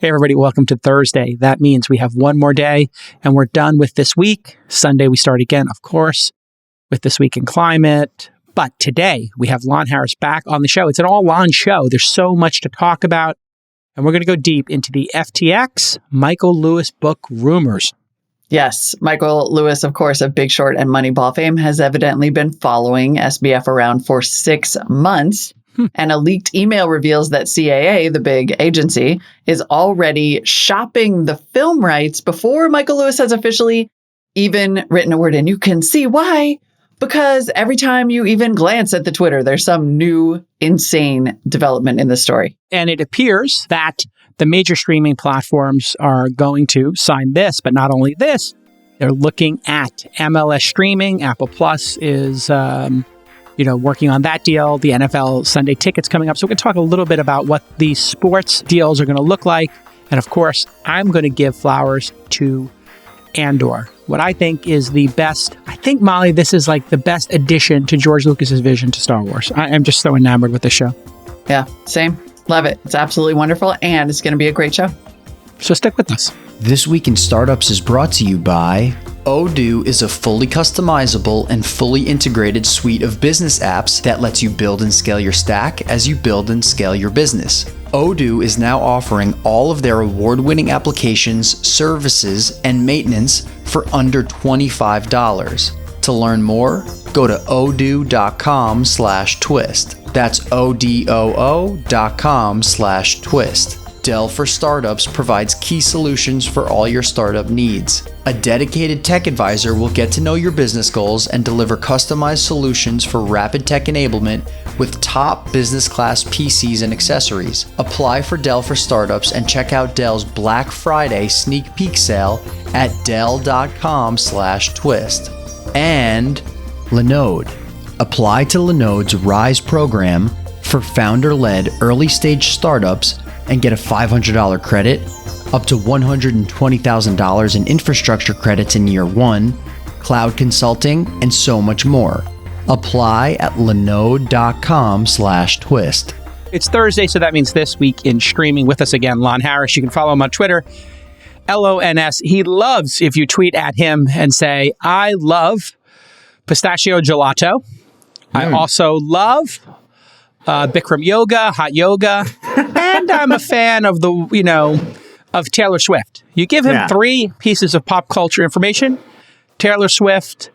Hey, everybody, welcome to Thursday. That means we have one more day and we're done with this week. Sunday, we start again, of course, with This Week in Climate. But today, we have Lon Harris back on the show. It's an all-Lon show. There's so much to talk about. And we're going to go deep into the FTX Michael Lewis book rumors. Yes, Michael Lewis, of course, of Big Short and Moneyball fame, has evidently been following SBF around for 6 months. And a leaked email reveals that CAA, the big agency, is already shopping the film rights before Michael Lewis has officially even written a word. And you can see why, because every time you even glance at the Twitter, there's some new insane development in the story. And it appears that the major streaming platforms are going to sign this, but not only this, they're looking at MLS streaming. Apple Plus is working on that deal. The NFL Sunday tickets coming up. So we're going to talk a little bit about what these sports deals are going to look like. And of course, I'm going to give flowers to Andor. What I think is the best, I think, Molly, this is like the best addition to George Lucas's vision to Star Wars. I'm just so enamored with this show. Yeah, same. Love it. It's absolutely wonderful. And it's going to be a great show. So stick with us. This Week in Startups is brought to you by Odoo is a fully customizable and fully integrated suite of business apps that lets you build and scale your stack as you build and scale your business. Odoo is now offering all of their award-winning applications, services, and maintenance for under $25. To learn more, go to odoo.com/twist. That's odoo.com/twist. Dell for Startups provides key solutions for all your startup needs. A dedicated tech advisor will get to know your business goals and deliver customized solutions for rapid tech enablement with top business class PCs and accessories. Apply for Dell for Startups and check out Dell's Black Friday sneak peek sale at dell.com/twist. And Linode. Apply to Linode's Rise program for founder-led early-stage startups and get a $500 credit, up to $120,000 in infrastructure credits in year 1, cloud consulting, and so much more. Apply at linode.com/twist. It's Thursday, so that means This Week in Streaming. With us again, Lon Harris. You can follow him on Twitter, LONS. He loves if you tweet at him and say, I love pistachio gelato. I also love Bikram yoga, hot yoga, and I'm a fan of of Taylor Swift. You give him 3 pieces of pop culture information: Taylor Swift,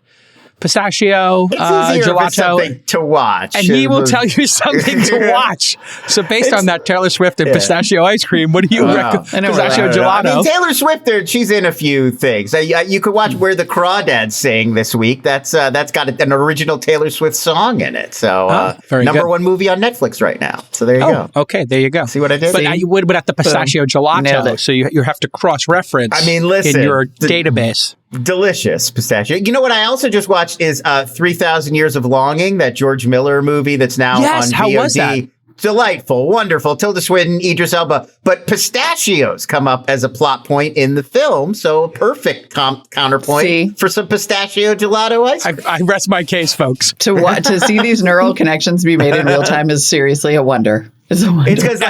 pistachio, gelato, something to watch, and he will tell you something to watch. So based on that Taylor Swift and pistachio ice cream, what do you recommend? Pistachio gelato. I mean, Taylor Swift, she's in a few things. You could watch Where the Crawdads Sing this week. That's got an original Taylor Swift song in it. So number 1 movie on Netflix right now. So there you go. Okay, there you go. See what I did? But you would at the pistachio gelato, so you have to cross-reference in your database. Delicious pistachio. You know what I also just watched is 3,000 Years of Longing, that George Miller movie that's now on VOD. How was that? Delightful, wonderful. Tilda Swinton, Idris Elba. But pistachios come up as a plot point in the film, so a perfect counterpoint for some pistachio gelato ice cream. I rest my case, folks. To see these neural connections be made in real time is seriously a wonder. It's because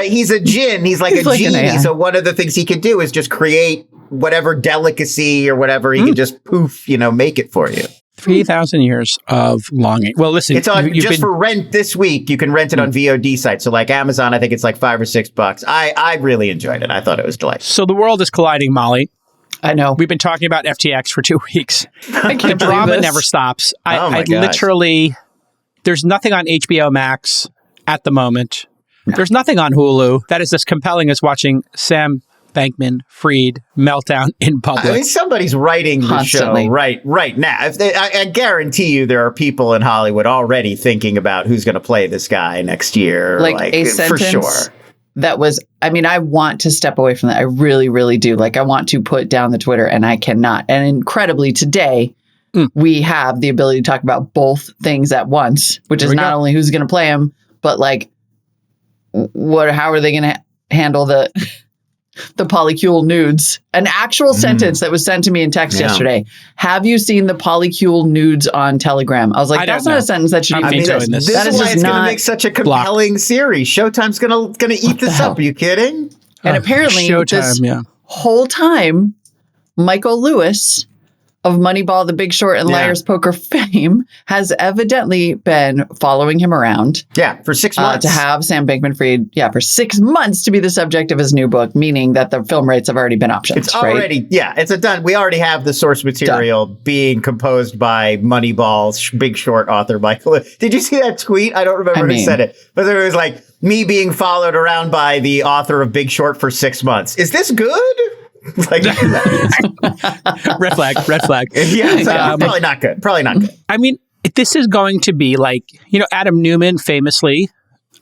he's a djinn. He's like a genie. So one of the things he can do is just create whatever delicacy or whatever he can just make it for you. 3,000 Years of Longing. Well, listen, it's on for rent this week. You can rent it on VOD sites. So like Amazon, I think it's like $5 or $6. I really enjoyed it. I thought it was delightful. So the world is colliding, Molly. I know. We've been talking about FTX for 2 weeks. I can't the drama never stops. I literally, there's nothing on HBO Max at the moment. No. There's nothing on Hulu that is as compelling as watching Sam Bankman-Fried meltdown in public. I mean, somebody's writing the show right now. I guarantee you there are people in Hollywood already thinking about who's going to play this guy next year. Like a sentence for sure. That was, I mean, I want to step away from that. I really, really do. Like, I want to put down the Twitter and I cannot. And incredibly today, we have the ability to talk about both things at once, which is not only who's going to play him, but like, how are they going to handle the polycule nudes? An actual sentence that was sent to me in text yesterday. Have you seen the polycule nudes on Telegram? I was like, that's not a sentence that should even exist. This is why it's going to make such a compelling series. Showtime's going to eat this up. Are you kidding? And apparently Showtime, this whole time, Michael Lewis of Moneyball, The Big Short, and Liar's Poker fame has evidently been following him around. Yeah, for 6 months. To have Sam Bankman-Fried, for 6 months to be the subject of his new book, meaning that the film rights have already been optioned. It's already, it's a done. We already have the source material being composed by Moneyball's Big Short author, Michael. Did you see that tweet? I don't remember who said it, but it was like, me being followed around by the author of Big Short for 6 months. Is this good? Like, red flag. Yeah, probably not good. I mean, this is going to be like, Adam Newman famously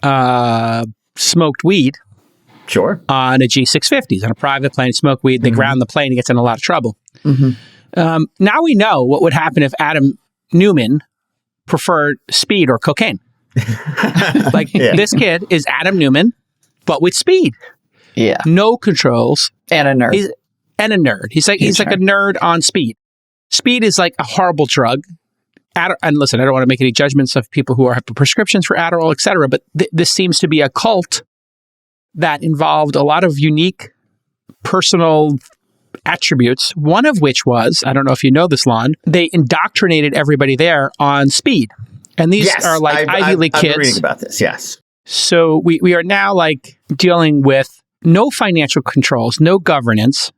smoked weed. Sure. On a G650s, on a private plane, smoked weed. They ground the plane. He gets in a lot of trouble. Now we know what would happen if Adam Newman preferred speed or cocaine. This kid is Adam Newman, but with speed. Yeah. No controls. And a nerd. He's like a nerd on speed. Speed is like a horrible drug. And listen, I don't want to make any judgments of people who have prescriptions for Adderall, et cetera, but this seems to be a cult that involved a lot of unique personal attributes, one of which was, I don't know if you know this, Lon, they indoctrinated everybody there on speed. And these are like Ivy League kids. I'm reading about this, yes. So we are now like dealing with no financial controls, no governance,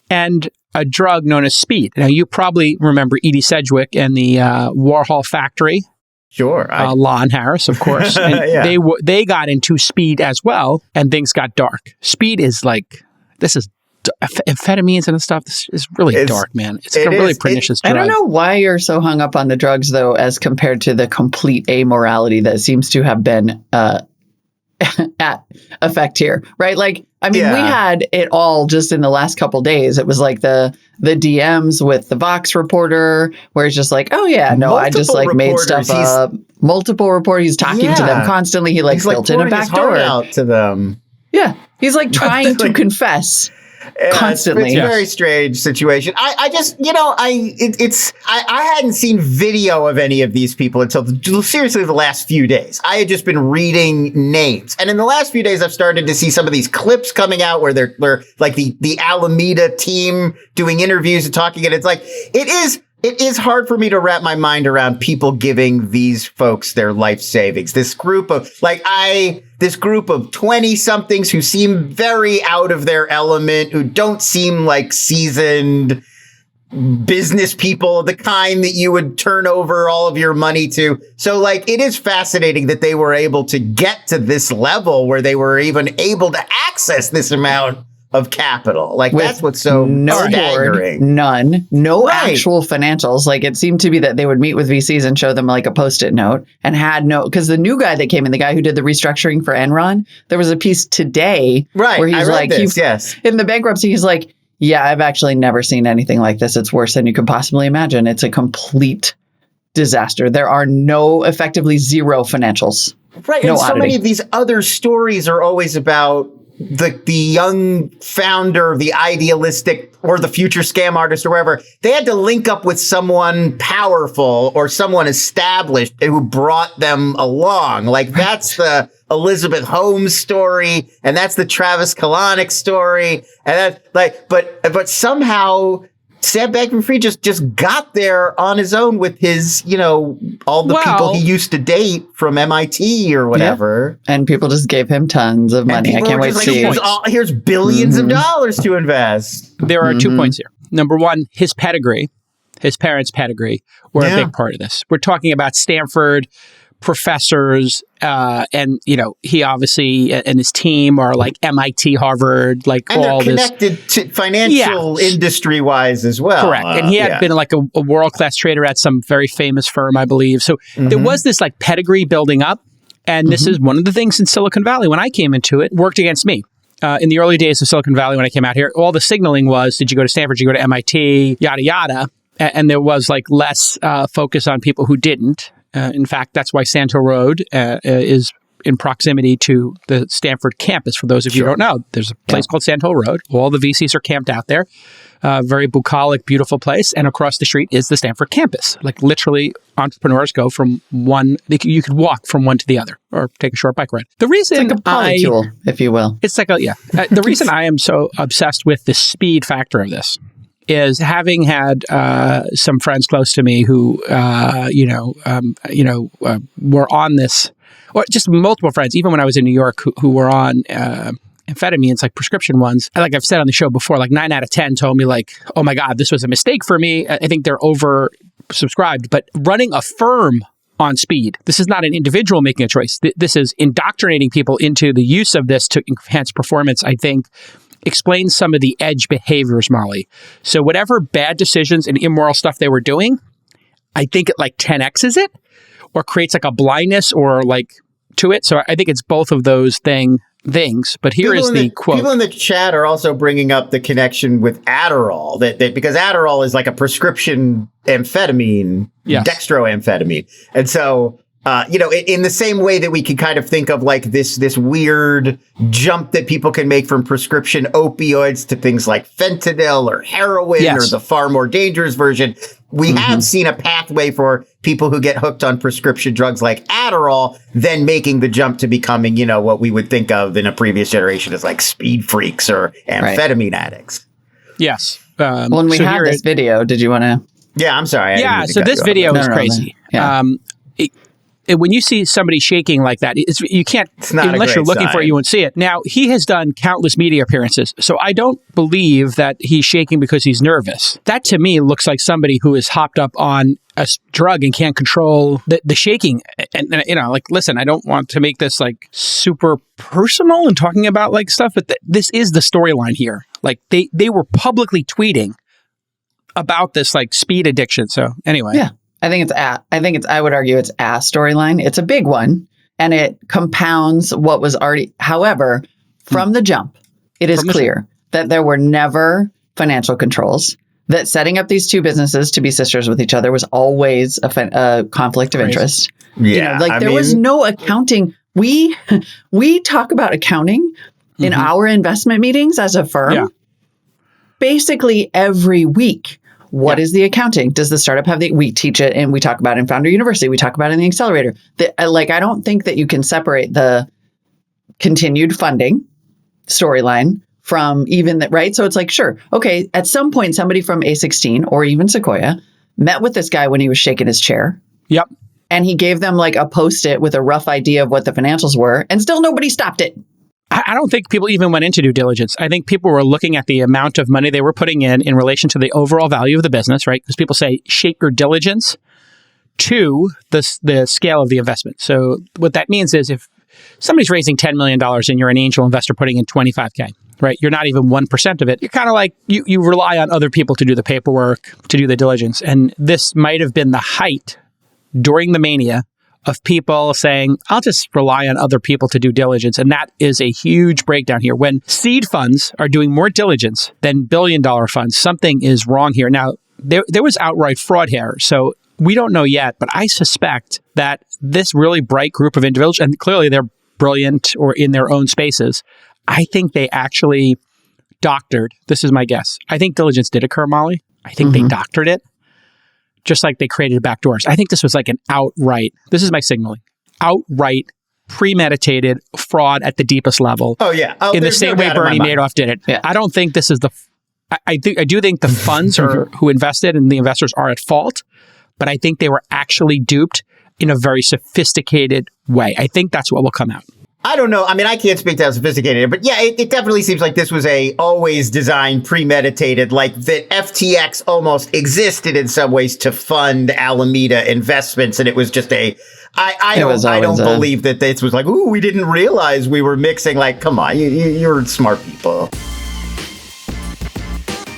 and a drug known as speed. Now, you probably remember Edie Sedgwick and the Warhol factory. Sure. Lon Harris, of course. And they got into speed as well, and things got dark. Speed is like, this is amphetamines and stuff. This is really dark, man. It's a really pernicious drug. I don't know why you're so hung up on the drugs, though, as compared to the complete amorality that seems to have been at effect here, right? Like, I mean, we had it all just in the last couple days. It was like the DMs with the Vox reporter, where it's just like, I just like made stuff up. Multiple reporters. He's talking to them constantly. He like built in a back door out to them. Yeah, he's like trying to confess. Constantly. It's a very strange situation. I just, I hadn't seen video of any of these people until seriously the last few days. I had just been reading names. And in the last few days, I've started to see some of these clips coming out where they're like the Alameda team doing interviews and talking. And it's like, it is hard for me to wrap my mind around people giving these folks their life savings. This group of 20-somethings who seem very out of their element, who don't seem like seasoned business people, the kind that you would turn over all of your money to. So like, it is fascinating that they were able to get to this level where they were even able to access this amount of capital. Like, that's what's so staggering. No actual financials. Like, it seemed to be that they would meet with VCs and show them like a Post-it note and had because the new guy that came in, the guy who did the restructuring for Enron, there was a piece today where he's like, in the bankruptcy, he's like, I've actually never seen anything like this. It's worse than you could possibly imagine. It's a complete disaster. There are effectively zero financials. Right. And so many of these other stories are always about the young founder, the idealistic, or the future scam artist or wherever. They had to link up with someone powerful or someone established who brought them along. Like, that's the Elizabeth Holmes story, and that's the Travis Kalanick story. And that's like, but somehow Sam Bankman-Fried just got there on his own with his, all the people he used to date from MIT or whatever. Yeah. And people just gave him tons of money. I can't wait to see. Here's billions of dollars to invest. There are 2 points here. Number one, his pedigree, his parents' pedigree, were a big part of this. We're talking about Stanford professors, and he obviously and his team are like MIT, Harvard, like and all they're connected to financial industry wise as well. Correct, and he had been like a world class trader at some very famous firm, I believe. So there was this like pedigree building up, and this is one of the things in Silicon Valley when I came into it worked against me. In the early days of Silicon Valley, when I came out here, all the signaling was: did you go to Stanford? Did you go to MIT? Yada yada, and there was like less focus on people who didn't. In fact, that's why Santo Road is in proximity to the Stanford campus. For those of you who don't know, there's a place called Santo Road. All the VCs are camped out there. very bucolic, beautiful place. And across the street is the Stanford campus. Like literally, entrepreneurs go from one, you could walk from one to the other or take a short bike ride. The reason it's like a polytool, if you will. It's like the reason I am so obsessed with the speed factor of this is having had some friends close to me who, were on this, or just multiple friends, even when I was in New York, who were on amphetamines, like prescription ones. Like I've said on the show before, like 9 out of 10 told me like, oh my God, this was a mistake for me. I think they're oversubscribed. But running a firm on speed, this is not an individual making a choice. This is indoctrinating people into the use of this to enhance performance, I think, explains some of the edge behaviors, Molly. So whatever bad decisions and immoral stuff they were doing, I think it like 10x's it or creates like a blindness or like to it. So I think it's both of those things. But here is the quote. People in the chat are also bringing up the connection with Adderall, that because Adderall is like a prescription amphetamine, yes. Dextroamphetamine. And so, in the same way that we can kind of think of like this weird jump that people can make from prescription opioids to things like fentanyl or heroin yes. or the far more dangerous version, we have seen a pathway for people who get hooked on prescription drugs like Adderall, then making the jump to becoming, what we would think of in a previous generation as like speed freaks or amphetamine addicts. Yes. When we had this video, did you want to? Yeah, I'm sorry. So this video is crazy. Yeah. When you see somebody shaking like that, you can't, unless you're looking for it, you won't see it. Now, he has done countless media appearances, so I don't believe that he's shaking because he's nervous. That, to me, looks like somebody who is hopped up on a drug and can't control the shaking. And listen, I don't want to make this, like, super personal and talking about, like, stuff, but this is the storyline here. Like, they were publicly tweeting about this, like, speed addiction. So, anyway. Yeah. I would argue it's a storyline. It's a big one and it compounds what was already. However, from the jump, it is clear that there were never financial controls, that setting up these two businesses to be sisters with each other was always a conflict of interest. Yeah. There was no accounting. We talk about accounting in our investment meetings as a firm basically every week. What is the accounting? Does the startup have we teach it and we talk about it in Founder University. We talk about it in the accelerator. I don't think that you can separate the continued funding storyline from even that, right? So it's like, sure. Okay. At some point, somebody from A16 or even Sequoia met with this guy when he was shaking his chair. Yep. And he gave them like a Post-it with a rough idea of what the financials were. And still nobody stopped it. I don't think people even went into due diligence. I think people were looking at the amount of money they were putting in relation to the overall value of the business, right? Because people say, shape your diligence to the scale of the investment. So what that means is if somebody's raising $10 million and you're an angel investor putting in $25K, right? You're not even 1% of it. You're kind of like, you rely on other people to do the paperwork, to do the diligence. And this might have been the height during the mania of people saying, I'll just rely on other people to do diligence. And that is a huge breakdown here. When seed funds are doing more diligence than billion-dollar funds, something is wrong here. Now, there was outright fraud here. So we don't know yet, but I suspect that this really bright group of individuals, and clearly they're brilliant or in their own spaces, I think they actually doctored. This is my guess. I think diligence did occur, Molly. I think they doctored it. Just like they created backdoors. I think this was like an outright, this is my signaling, outright premeditated fraud at the deepest level. Oh, yeah. In the same way Bernie Madoff did it. Yeah. I don't think this is I do think the funds who invested and the investors are at fault, but I think they were actually duped in a very sophisticated way. I think that's what will come out. I don't know. I mean, I can't speak to how sophisticated, but yeah, it definitely seems like this was always designed, premeditated, like that FTX almost existed in some ways to fund Alameda investments. And it was just I don't believe that this was like, ooh, we didn't realize we were mixing. Like, come on, you're smart people.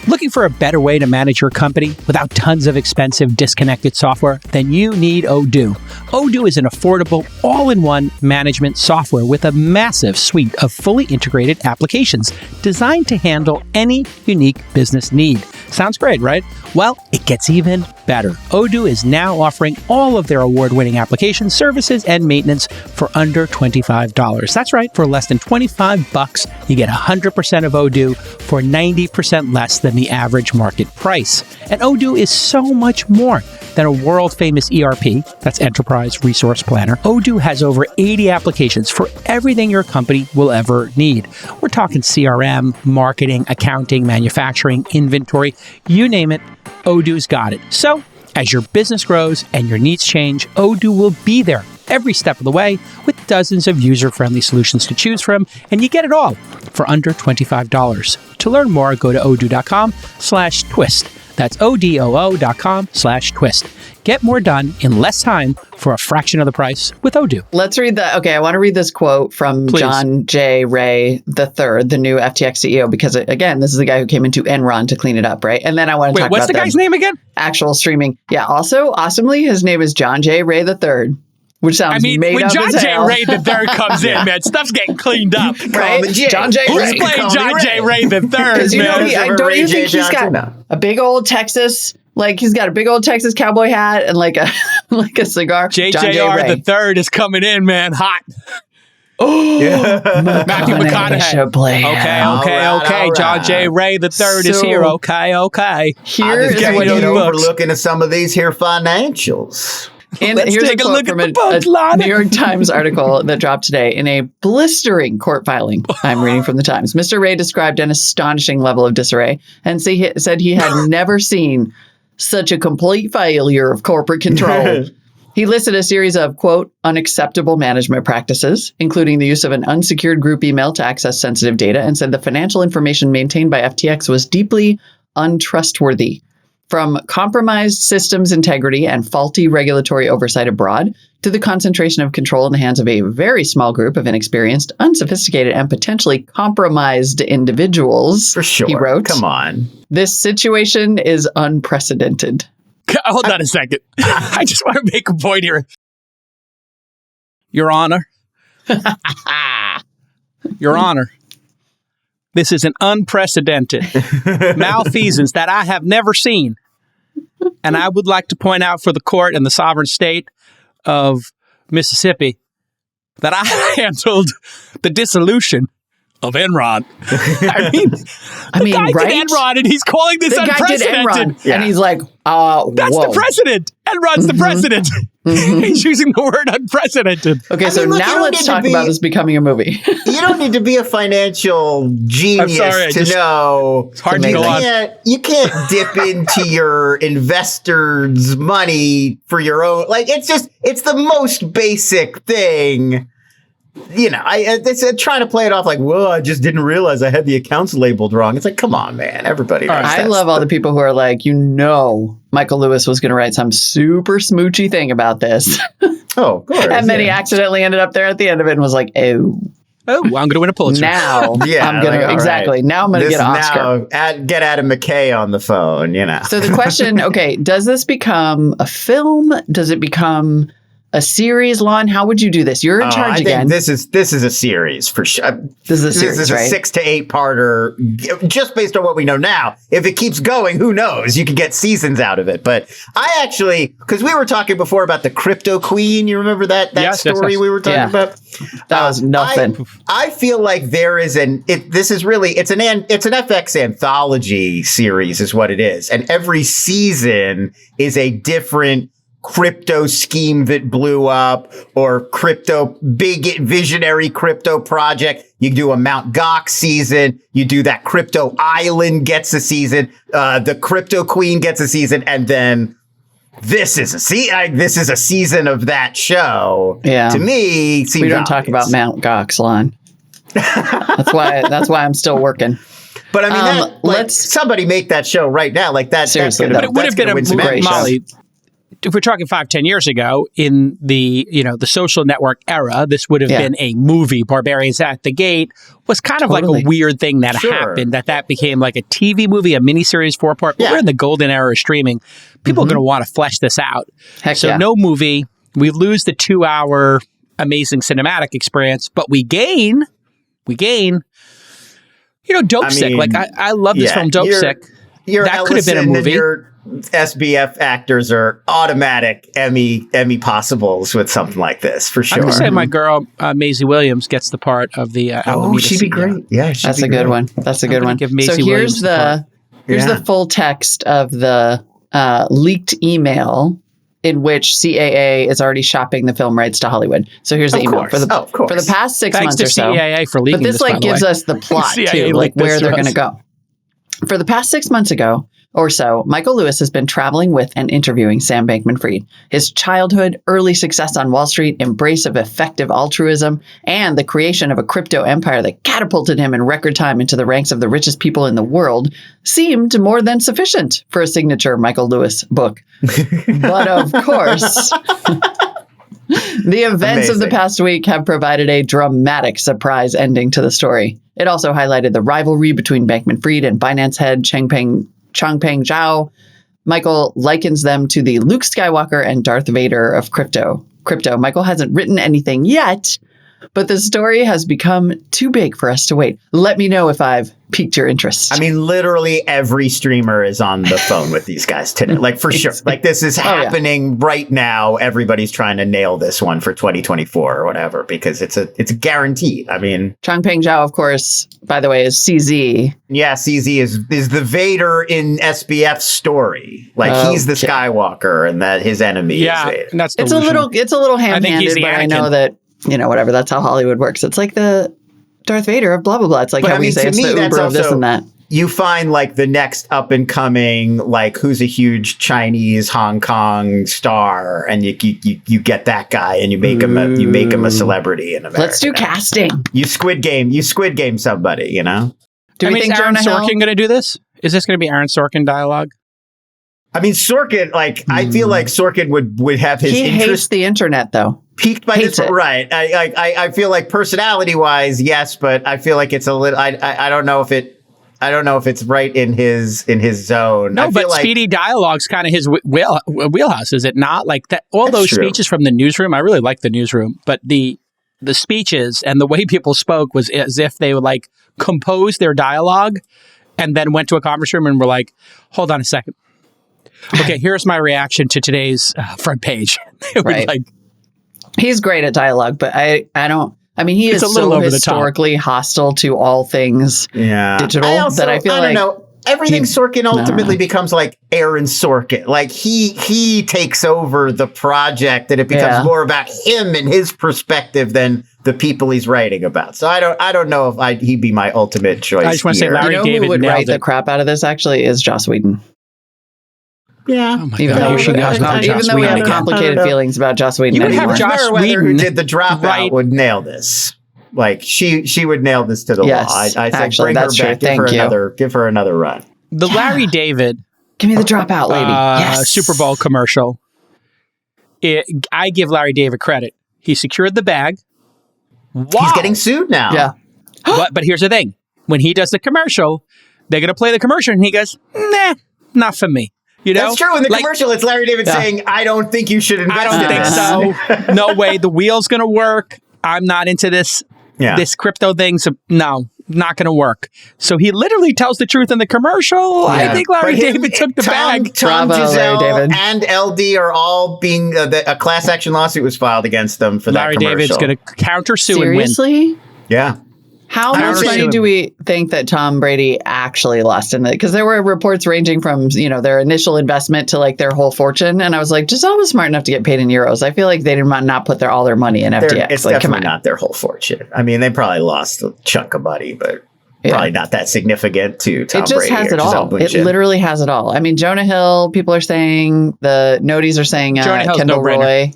Looking for a better way to manage your company without tons of expensive, disconnected software? Then you need Odoo. Odoo is an affordable, all-in-one management software with a massive suite of fully integrated applications designed to handle any unique business need. Sounds great, right? Well, it gets even better. Odoo is now offering all of their award-winning application services and maintenance for under $25. That's right, for less than $25, you get 100% of Odoo for 90% less than the average market price. And Odoo is so much more than a world-famous ERP, that's Enterprise Resource Planner. Odoo has over 80 applications for everything your company will ever need. We're talking CRM, marketing, accounting, manufacturing, inventory, you name it, Odoo's got it. So, as your business grows and your needs change, Odoo will be there every step of the way with dozens of user-friendly solutions to choose from, and you get it all for under $25. To learn more, go to odoo.com/twist. That's odoo.com/twist. Get more done in less time for a fraction of the price with Odoo. Let's read I want to read this quote from John J. Ray III, the new FTX CEO, because again, this is the guy who came into Enron to clean it up, right? And then I want to talk about what's the guy's name again? Actual streaming. Yeah. Also, awesomely, his name is John J. Ray III. Which sounds made when up John as J. hell. Ray III comes in, man, stuff's getting cleaned up. Right? John J. Who's Ray. playing John J. Ray III, Because man? don't you think he's got a big old Texas, he's got a big old Texas cowboy hat and like a cigar? JJR the third is coming in, man, hot. Oh, yeah. Matthew McConaughey. Okay. John J. Ray the third is here. Okay. Here is what we're looking at some of these here financials. And here's a quote from a New York Times article that dropped today. In a blistering court filing, I'm reading from the Times, Mr. Ray described an astonishing level of disarray and said he had never seen such a complete failure of corporate control. He listed a series of, quote, unacceptable management practices, including the use of an unsecured group email to access sensitive data, and said the financial information maintained by FTX was deeply untrustworthy. From compromised systems integrity and faulty regulatory oversight abroad to the concentration of control in the hands of a very small group of inexperienced, unsophisticated, and potentially compromised individuals, for sure. He wrote, come on. This situation is unprecedented. Hold on a second. I just want to make a point here. Your Honor. Your Honor. This is an unprecedented malfeasance that I have never seen. And I would like to point out for the court and the sovereign state of Mississippi that I handled the dissolution of Enron. I mean, the guy right? did Enron, and he's calling this unprecedented. And he's like, that's the precedent. Enron's the precedent. He's using the word unprecedented. Okay, so now let's talk about this becoming a movie. You don't need to be a financial genius to know. It's hard to go on. You can't dip into your investors' money for your own. It's the most basic thing. You know, it's trying to play it off like, well, I just didn't realize I had the accounts labeled wrong. It's like, come on, man. Everybody knows I love all the people who are like, Michael Lewis was going to write some super smoochy thing about this. Oh, of course. And then he accidentally ended up there at the end of it and was like, oh, I'm going to win a Pulitzer. Now I'm going to, exactly. Right. Now I'm going to get an Oscar. Get Adam McKay on the phone, you know. So the question, okay, does this become a film? Does it become a series, Lon? How would you do this? You're in charge again. This is a series for sure. This is a series, This is a 6 to 8 parter, just based on what we know now. If it keeps going, who knows? You could get seasons out of it. But I actually, because we were talking before about the Crypto Queen. You remember that story we were talking about? That was nothing. I feel like there is it's an FX anthology series is what it is. And every season is a different crypto scheme that blew up or big visionary crypto project. You do a Mt. Gox season. You do that Crypto Island gets a season. The Crypto Queen gets a season. And then this is a season of that show. Yeah. To me, seems we don't obvious. talk about Mt. Gox, Lon. That's why I'm still working. But I mean, let's somebody make that show right now. Like that. Seriously, but it would have been a great Molly. If we're talking 5-10 years ago in the social network era, this would have been a movie. Barbarians at the Gate was kind of like a weird thing that happened, that became like a TV movie, a miniseries 4-part. But we're in the golden era of streaming. People are going to want to flesh this out. No movie. We lose the 2-hour amazing cinematic experience, but we gain, Dope Sick. Like I love this film, Dope Sick. That could have been a movie. SBF actors are automatic Emmy possibles with something like this for sure. I'm gonna say my girl Maisie Williams gets the part of the Alameda she'd be great. Yeah, that's a good one. That's a good one. Give Maisie Here's Williams the full text of the leaked email in which CAA is already shopping the film rights to Hollywood. So here's the email for the past 6 months or so. CAA for leaking but this gives us the plot too, like where they're going to go. For the past 6 months ago or so, Michael Lewis has been traveling with and interviewing Sam Bankman-Fried. His childhood, early success on Wall Street, embrace of effective altruism, and the creation of a crypto empire that catapulted him in record time into the ranks of the richest people in the world seemed more than sufficient for a signature Michael Lewis book. But of course, the events of the past week have provided a dramatic surprise ending to the story. It also highlighted the rivalry between Bankman-Fried and Binance head Changpeng Zhao. Michael likens them to the Luke Skywalker and Darth Vader of crypto. Michael hasn't written anything yet, but the story has become too big for us to wait. Let me know if I've piqued your interest. I mean, literally every streamer is on the phone with these guys today. Like, for sure. Like, this is happening right now. Everybody's trying to nail this one for 2024 or whatever, because it's guaranteed. I mean, Changpeng Zhao, of course, by the way, is CZ. Yeah, CZ is the Vader in SBF's story. Like, he's the Skywalker, and that his enemy is Vader. And that's it's a little ham-handed, but I know that, whatever, that's how Hollywood works. It's like the Darth Vader of blah, blah, blah. It's like how we say it's the Uber of this and that. You find like the next up and coming, like who's a huge Chinese Hong Kong star, and you get that guy and you make him a celebrity in America. Let's do casting. You Squid Game somebody, Do we think Aaron Jonah Sorkin going to do this? Is this going to be Aaron Sorkin dialogue? I mean, Sorkin, like, I feel like Sorkin would have his interest. He hates the internet, though. Piqued by this, right? I feel like personality wise, yes, but I feel like it's a little. I don't know if it's right in his zone. No, but speedy dialogue's kind of his wheelhouse, is it not? Like that, all those speeches from the newsroom. I really like the newsroom, but the speeches and the way people spoke was as if they would like compose their dialogue and then went to a conference room and were like, "Hold on a second. Okay, here's my reaction to today's front page." Right. He's great at dialogue, but I don't. I mean, he is so historically hostile to all things digital that I feel like. I don't know. Everything Sorkin ultimately becomes like Aaron Sorkin. Like he takes over the project, and it becomes more about him and his perspective than the people he's writing about. So I don't know if he'd be my ultimate choice. I just want to say Larry David who would write the crap out of this actually is Joss Whedon. Yeah, even though we have complicated feelings about Joss Whedon. You would have Joss Whedon, who did the Dropout, would nail this. Like she would nail this to the law. I say bring her back. Give her another run. The Larry David, give me the Dropout lady. Yes. Super Bowl commercial. I give Larry David credit. He secured the bag. Wow. He's getting sued now. Yeah, but here's the thing: when he does the commercial, they're gonna play the commercial, and he goes, "Nah, not for me." That's true. In the commercial, it's Larry David saying, "I don't think you should invest in this. I don't think so. No way. The wheel's going to work. I'm not into this crypto thing. So no, not going to work." So he literally tells the truth in the commercial. I think Larry David took the bag. Tom Giselle and LD are all being a class action lawsuit was filed against them for that commercial. Larry David's going to counter sue and win. Seriously? Yeah. How much money do we think that Tom Brady actually lost in it? Because there were reports ranging from, their initial investment to like their whole fortune. And I was like, Giselle was smart enough to get paid in euros. I feel like they did not put all their money in FTX. It's definitely not their whole fortune. I mean, they probably lost a chunk of money, but probably not that significant to Tom Brady. It just has it all. It literally has it all. I mean, Jonah Hill, people are saying, the Nodies are saying Kendall Roy.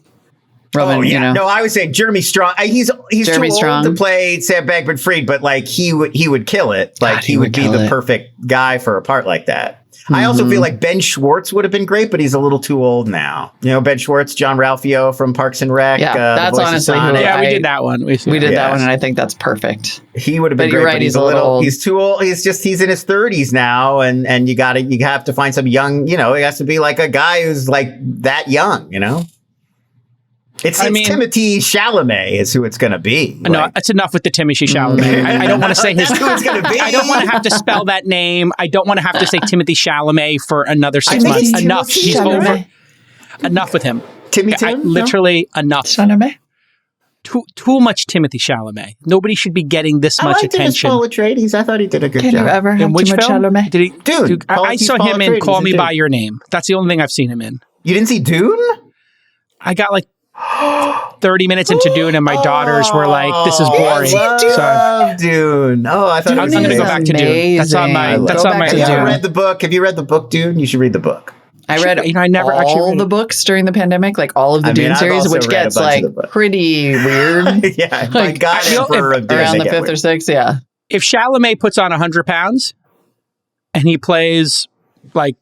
Roman, No, I was saying Jeremy Strong. He's Jeremy too old to play Sam Bankman-Fried, but like he would kill it. Like he would be the perfect guy for a part like that. Mm-hmm. I also feel like Ben Schwartz would have been great, but he's a little too old now. Ben Schwartz, John Ralphio from Parks and Rec. Yeah, that's honestly who. Yeah, we did that one. We did that one, and I think that's perfect. He would have been great, but he's a little. He's too old. He's in his 30s now, and you have to find some young. It has to be like a guy who's like that young. It's Timothée Chalamet is who it's going to be. No, it's enough with the Timothée Chalamet. I don't want to say his. That's who it's going to be. I don't want to have to spell that name. I don't want to have to say Timothée Chalamet for another 6 months. Enough. He's over. Enough with him. Literally enough. Chalamet? Too much Timothée Chalamet. Nobody should be getting this much attention. Paul Atreides. I thought he did a good job. Can you ever have too much Chalamet? Did he? Dude, I saw him in Call Me By Your Name. That's the only thing I've seen him in. You didn't see Dune? I got like 30 minutes into Dune, and my daughters were like, "This is boring." I love Dune. Oh, I thought I'm going to go back to Dune. That's on my. Have you read the book? Have you read the book Dune? You should read the book. I read I never all the books during the pandemic, like all of the Dune series, which gets like pretty weird. Yeah, my God, around the fifth or sixth. Yeah, if Chalamet puts on 100 pounds and he plays like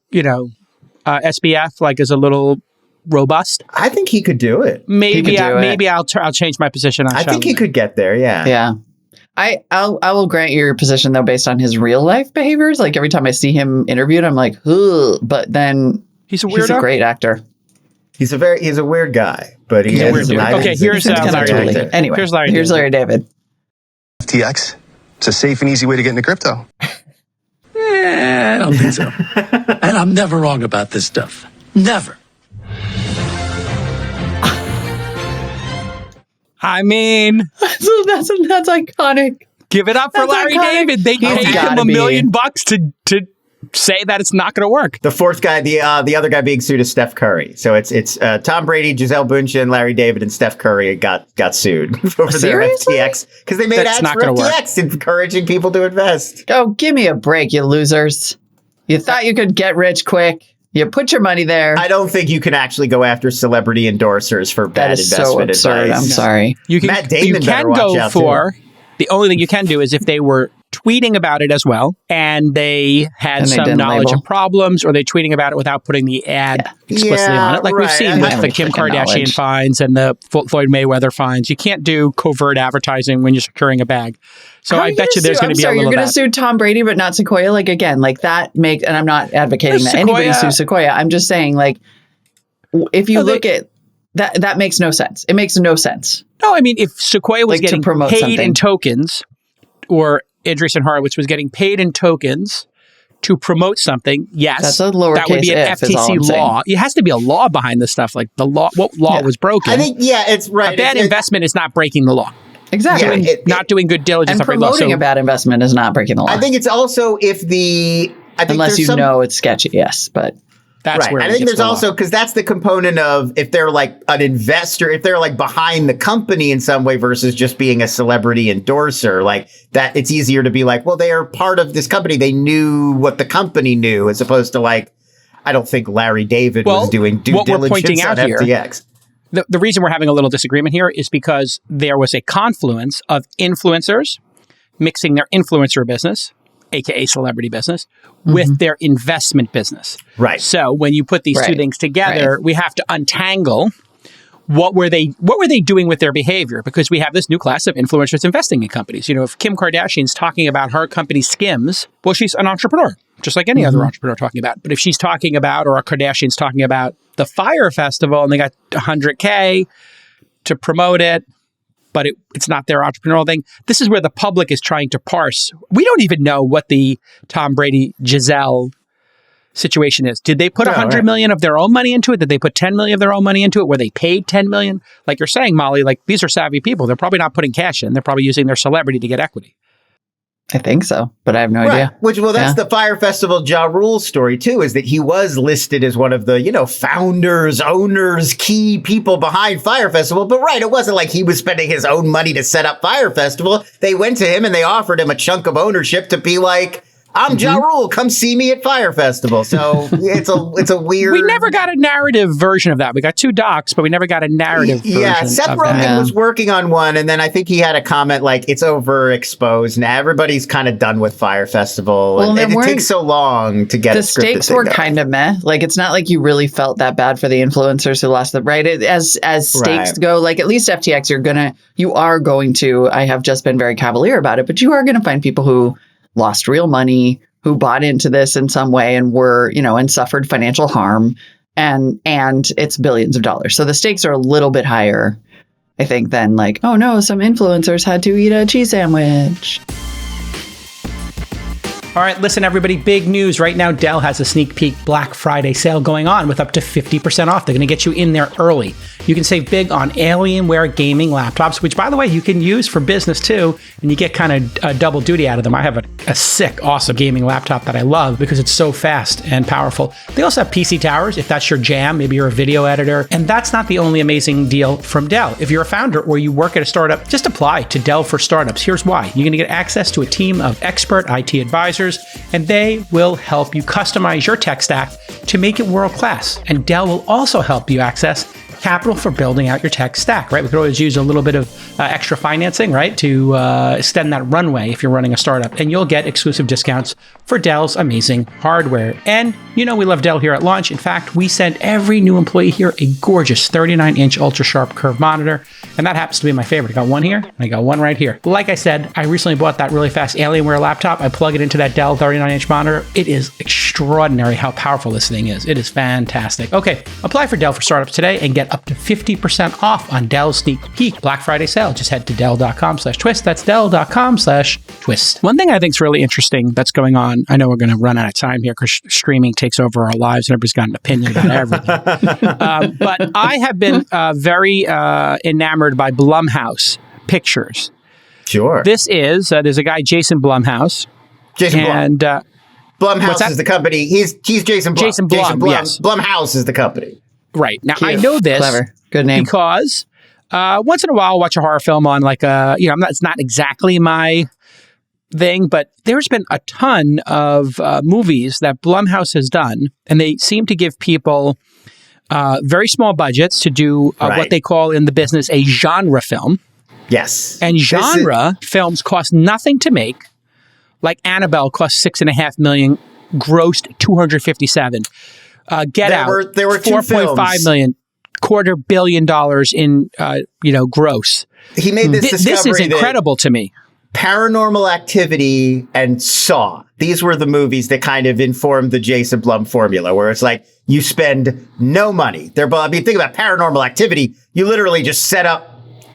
SBF, like as a little robust, I think he could do it. Maybe I'll change my position on. I think he could get there. Yeah, yeah. I will grant you your position though, based on his real life behaviors. Like every time I see him interviewed, I'm like, ugh. But then he's a great actor. He's a weird guy, but he's a weird dude. Okay, here's Larry David. Anyway, here's Larry David. FTX. It's a safe and easy way to get into crypto. I don't think so. And I'm never wrong about this stuff. Never. I mean, that's iconic. Give it up for Larry David. They paid him $1 million to say that it's not going to work. The fourth guy, the other guy being sued is Steph Curry. So it's Tom Brady, Gisele Bündchen, Larry David, and Steph Curry got sued over their FTX because they made ads for FTX encouraging people to invest. Oh, give me a break, you losers! You thought you could get rich quick. You put your money there. I don't think you can actually go after celebrity endorsers for bad investment advice. I'm sorry. Matt Damon can go for. The only thing you can do is if they were tweeting about it as well, and they had some knowledge of problems, or they're tweeting about it without putting the ad explicitly on it, like we've seen with the Kim Kardashian fines and the Floyd Mayweather fines. You can't do covert advertising when you're securing a bag. So I bet you there's going to be a little. You're going to sue Tom Brady, but not Sequoia. Like again, like that makes, and I'm not advocating that anybody sue Sequoia. I'm just saying, like, if you look at that makes no sense. It makes no sense. No, I mean, if Sequoia was getting paid in tokens, or Andreessen Horowitz was getting paid in tokens to promote something, yes, that would be an FTC law. It has to be a law behind this stuff. Like the law, what law was broken? I think, it's right. A bad investment is not breaking the law. Exactly. Not doing good diligence. And promoting a bad investment is not breaking the law. I think it's also unless you know it's sketchy, yes, but. That's right. I think there's also, because that's the component of if they're like an investor, if they're like behind the company in some way versus just being a celebrity endorser, like that, it's easier to be like, well, they are part of this company. They knew what the company knew, as opposed to like, I don't think Larry David was doing due diligence on FTX. The reason we're having a little disagreement here is because there was a confluence of influencers mixing their influencer business, aka celebrity business, with their investment business. Right. So when you put these two things together, we have to untangle what were they doing with their behavior, because we have this new class of influencers investing in companies. If Kim Kardashian's talking about her company Skims, well, she's an entrepreneur, just like any other entrepreneur talking about. But if she's talking about, or a Kardashian's talking about the Fire Festival and they got $100K to promote it, but it's not their entrepreneurial thing. This is where the public is trying to parse. We don't even know what the Tom Brady Gisele situation is. Did they put $100 million of their own money into it? Did they put $10 million of their own money into it? Were they paid $10 million? Like you're saying, Molly, like these are savvy people. They're probably not putting cash in. They're probably using their celebrity to get equity. I think so, but I have no idea. That's the Fire Festival Ja Rule story too, is that he was listed as one of the, founders, owners, key people behind Fire Festival. But it wasn't like he was spending his own money to set up Fire Festival. They went to him and they offered him a chunk of ownership to be like, I'm Ja Rule, come see me at Fire Festival. So it's a weird. We never got a narrative version of that. We got 2 docs, but we never got a narrative version. Yeah, Seth Rogen was working on one, and then I think he had a comment like, it's overexposed. Now everybody's kind of done with Fire Festival. Well, and it takes so long to get the stakes were kind of meh. Like, it's not like you really felt that bad for the influencers who lost the right. As stakes go, like at least FTX, you are going to, I have just been very cavalier about it, but you are going to find people who lost real money, who bought into this in some way and were, and suffered financial harm. and it's billions of dollars. So the stakes are a little bit higher, I think, than like, oh no, some influencers had to eat a cheese sandwich. All right, listen, everybody, big news. Right now, Dell has a sneak peek Black Friday sale going on with up to 50% off. They're going to get you in there early. You can save big on Alienware gaming laptops, which, by the way, you can use for business too, and you get kind of double duty out of them. I have a sick, awesome gaming laptop that I love because it's so fast and powerful. They also have PC towers, if that's your jam. Maybe you're a video editor. And that's not the only amazing deal from Dell. If you're a founder or you work at a startup, just apply to Dell for Startups. Here's why. You're going to get access to a team of expert IT advisors, and they will help you customize your tech stack to make it world-class. And Dell will also help you access capital for building out your tech stack, right? We could always use a little bit of extra financing, right, to extend that runway if you're running a startup. And you'll get exclusive discounts for Dell's amazing hardware. And you know we love Dell here at Launch. In fact, we send every new employee here a gorgeous 39-inch ultra-sharp curved monitor. And that happens to be my favorite. I got one here, and I got one right here. Like I said, I recently bought that really fast Alienware laptop. I plug it into that Dell 39-inch monitor. It is extraordinary how powerful this thing is. It is fantastic. Okay, apply for Dell for Startups today and get up to 50% off on Dell's Sneak Peek Black Friday sale. Just head to Dell.com/twist. That's Dell.com/twist. One thing I think is really interesting that's going on, I know we're going to run out of time here because streaming takes over our lives and everybody's got an opinion about everything. But I have been very enamored by Blumhouse Pictures. Sure. This is, there's a guy, Jason Blumhouse. Blumhouse is the company. He's Jason Blum. Jason Blum, yes. Blumhouse is the company. Right. Now, Cute. I know this. Clever. Good name. Because once in a while I'll watch a horror film on like it's not exactly my thing, but there's been a ton of movies that Blumhouse has done, and they seem to give people very small budgets to do what they call in the business a genre film. Yes. And genre films cost nothing to make. Like Annabelle cost $6.5 million, grossed $257. There were two films. $4.5 million, $250 million in gross. He made this discovery. This is incredible to me. Paranormal Activity and Saw. These were the movies that kind of informed the Jason Blum formula, where it's like you spend no money. Think about Paranormal Activity. You literally just set up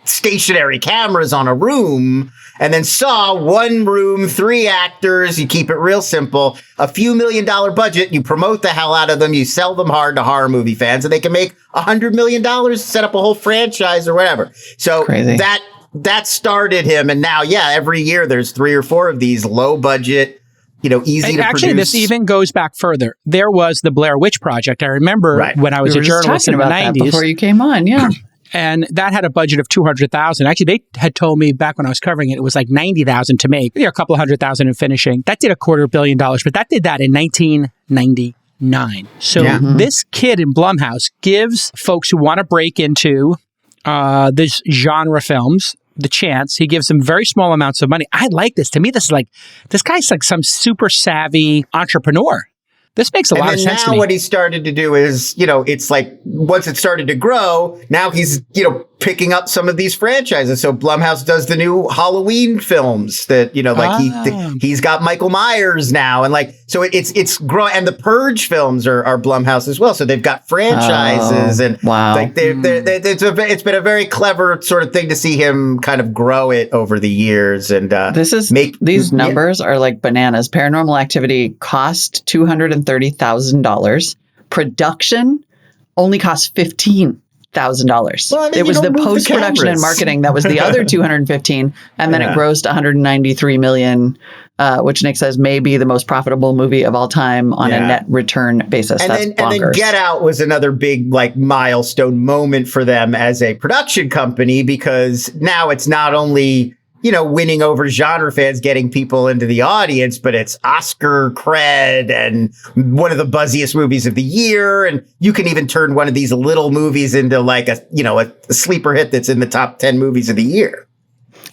stationary cameras on a room, and then Saw, one room, 3 actors. You keep it real simple. A few $1 million budget. You promote the hell out of them. You sell them hard to horror movie fans, and they can make $100 million, set up a whole franchise or whatever. So crazy. That started him, and now, every year there's 3 or 4 of these low budget, easy to actually, produce. this even goes back further. There was the Blair Witch Project. I remember when I was a journalist in the 90s. Before you came on, yeah. And that had a budget of $200,000. Actually, they had told me back when I was covering it, it was like $90,000 to make. A couple of $100,000 in finishing. That did $250 million, but that did that in 1999. So this kid in Blumhouse gives folks who want to break into this genre films the chance. He gives them very small amounts of money. I like this. To me, this guy's like some super savvy entrepreneur. This makes a lot of sense to me. Now what he started to do is, it's like once it started to grow, now he's, picking up some of these franchises. So Blumhouse does the new Halloween films that, he's got Michael Myers now. And so it's growing. And the Purge films are Blumhouse as well. So they've got franchises and wow. It's been a very clever sort of thing to see him kind of grow it over the years. And these numbers are like bananas. Paranormal Activity cost $230,000. Production only cost $15,000. Well, it was the post-production and marketing that was the other $215, and then it grossed $193 million, which Nick says may be the most profitable movie of all time on a net return basis. That's bonkers. And then Get Out was another big milestone moment for them as a production company, because now it's not only winning over genre fans, getting people into the audience, but it's Oscar cred and one of the buzziest movies of the year. And you can even turn one of these little movies into a sleeper hit that's in the top 10 movies of the year.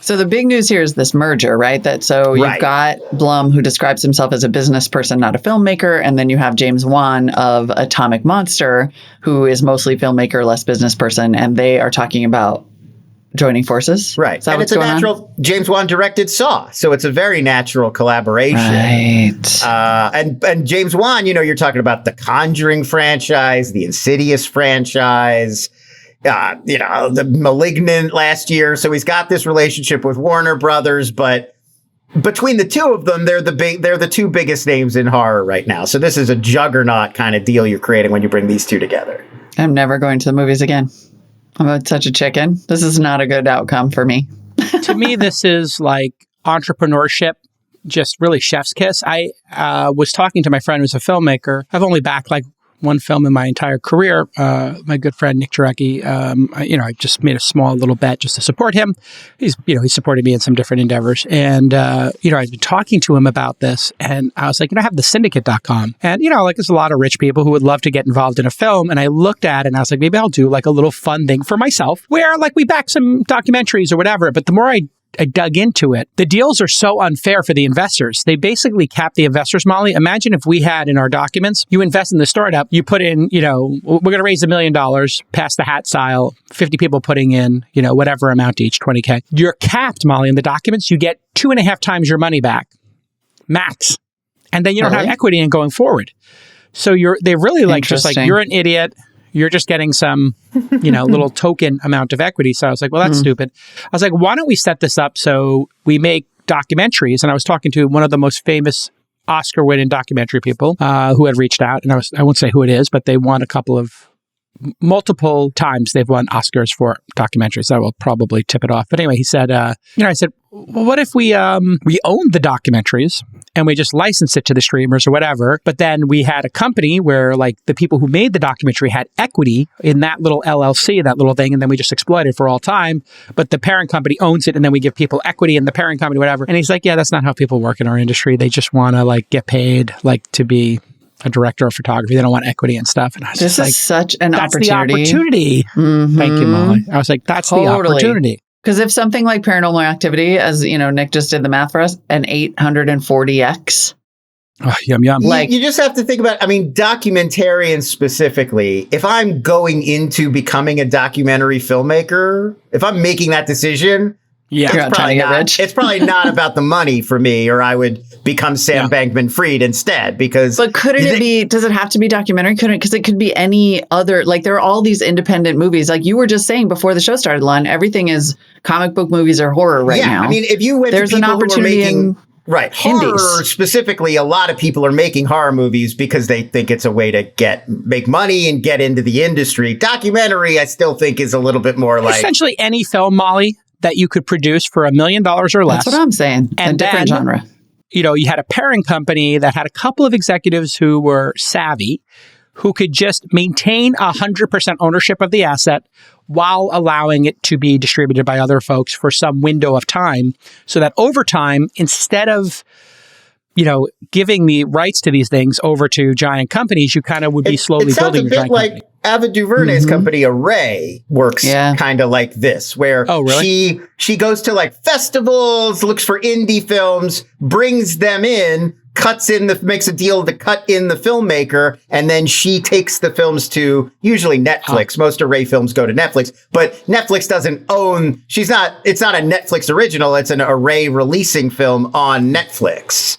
So the big news here is this merger, right? You've got Blum, who describes himself as a business person, not a filmmaker. And then you have James Wan of Atomic Monster, who is mostly filmmaker, less business person. And they are talking about joining forces. Right. Is that and what's it's a going natural, on? James Wan directed Saw. So it's a very natural collaboration. Right. And James Wan, you're talking about the Conjuring franchise, the Insidious franchise, the Malignant last year. So he's got this relationship with Warner Brothers, but between the two of them, they're the two biggest names in horror right now. So this is a juggernaut kind of deal you're creating when you bring these two together. I'm never going to the movies again. I'm such a chicken. This is not a good outcome for me. To me, this is like entrepreneurship, just really chef's kiss. I was talking to my friend who's a filmmaker. I've only backed like one film in my entire career. My good friend Nick Jarecki, I just made a small little bet just to support him. He's supported me in some different endeavors. And, I've been talking to him about this, and I was like, I have the syndicate.com. And, there's a lot of rich people who would love to get involved in a film. And I looked at it and I was like, maybe I'll do like a little fun thing for myself where like we back some documentaries or whatever. But the more I dug into it, the deals are so unfair for the investors. They basically cap the investors, Molly. Imagine if we had in our documents, you invest in the startup, you put in, we're going to raise $1 million, pass the hat style, 50 people putting in, whatever amount each, 20K. You're capped, Molly, in the documents. You get 2.5 times your money back, max. And then you don't have equity in going forward. So they really like, just like, you're an idiot. You're just getting some, little token amount of equity. So I was like, well, that's stupid. I was like, why don't we set this up so we make documentaries? And I was talking to one of the most famous Oscar-winning documentary people who had reached out. And I won't say who it is, but they won multiple times they've won Oscars for documentaries. I will probably tip it off. But anyway, he said, I said, well, what if we own the documentaries and we just license it to the streamers or whatever? But then we had a company where like the people who made the documentary had equity in that little LLC, that little thing, and then we just exploit it for all time. But the parent company owns it, and then we give people equity in the parent company, whatever. And he's like, yeah, that's not how people work in our industry. They just want to like get paid like to be a director of photography. They don't want equity and stuff. And I was this is such an opportunity. That's the opportunity. Mm-hmm. Thank you, Molly. I was like, that's the opportunity. Because if something like Paranormal Activity, as Nick just did the math for us, an 840x. Oh, yum, yum. Like, you just have to think about, documentarians specifically. If I'm going into becoming a documentary filmmaker, if I'm making that decision, it's probably not about the money for me, or I would become Sam Bankman-Fried instead, because... But does it have to be documentary? Because it could be any other, like there are all these independent movies. Like you were just saying before the show started, Lon, everything is comic book movies or horror now. If you went there's to people an opportunity who are making... Right. Horror indies. Specifically, a lot of people are making horror movies because they think it's a way to make money and get into the industry. Documentary, I still think, is a little bit more like... Essentially any film, Molly, that you could produce for $1 million or less. That's what I'm saying. And a different genre. You had a parent company that had a couple of executives who were savvy, who could just maintain 100% ownership of the asset while allowing it to be distributed by other folks for some window of time, so that over time, instead of giving the rights to these things over to giant companies, you kind of would be slowly building your giant company. Ava DuVernay's company Array works kind of like this, where she goes to like festivals, looks for indie films, brings them in, makes a deal to cut in the filmmaker, and then she takes the films to usually Netflix. Most Array films go to Netflix, but Netflix doesn't own, it's not a Netflix original, it's an Array releasing film on Netflix.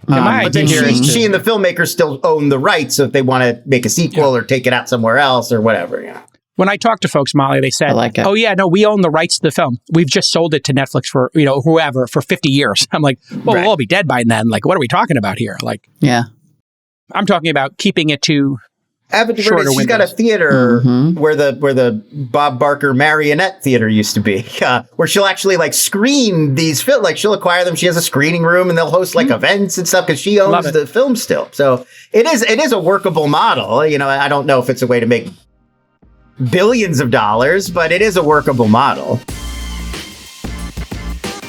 But then she and the filmmaker still own the rights, so if they want to make a sequel or take it out somewhere else or whatever. When I talked to folks, Molly, they said, oh yeah, no, we own the rights to the film. We've just sold it to Netflix for, whoever, for 50 years. I'm like, well, we'll all be dead by then. Like, what are we talking about here? Like, I'm talking about keeping it to Ava DuVernay, she's got a theater where the Bob Barker Marionette Theater used to be, where she'll actually like screen these films. Like she'll acquire them. She has a screening room, and they'll host like events and stuff because she owns the film still. So it is a workable model. I don't know if it's a way to make billions of dollars, but it is a workable model.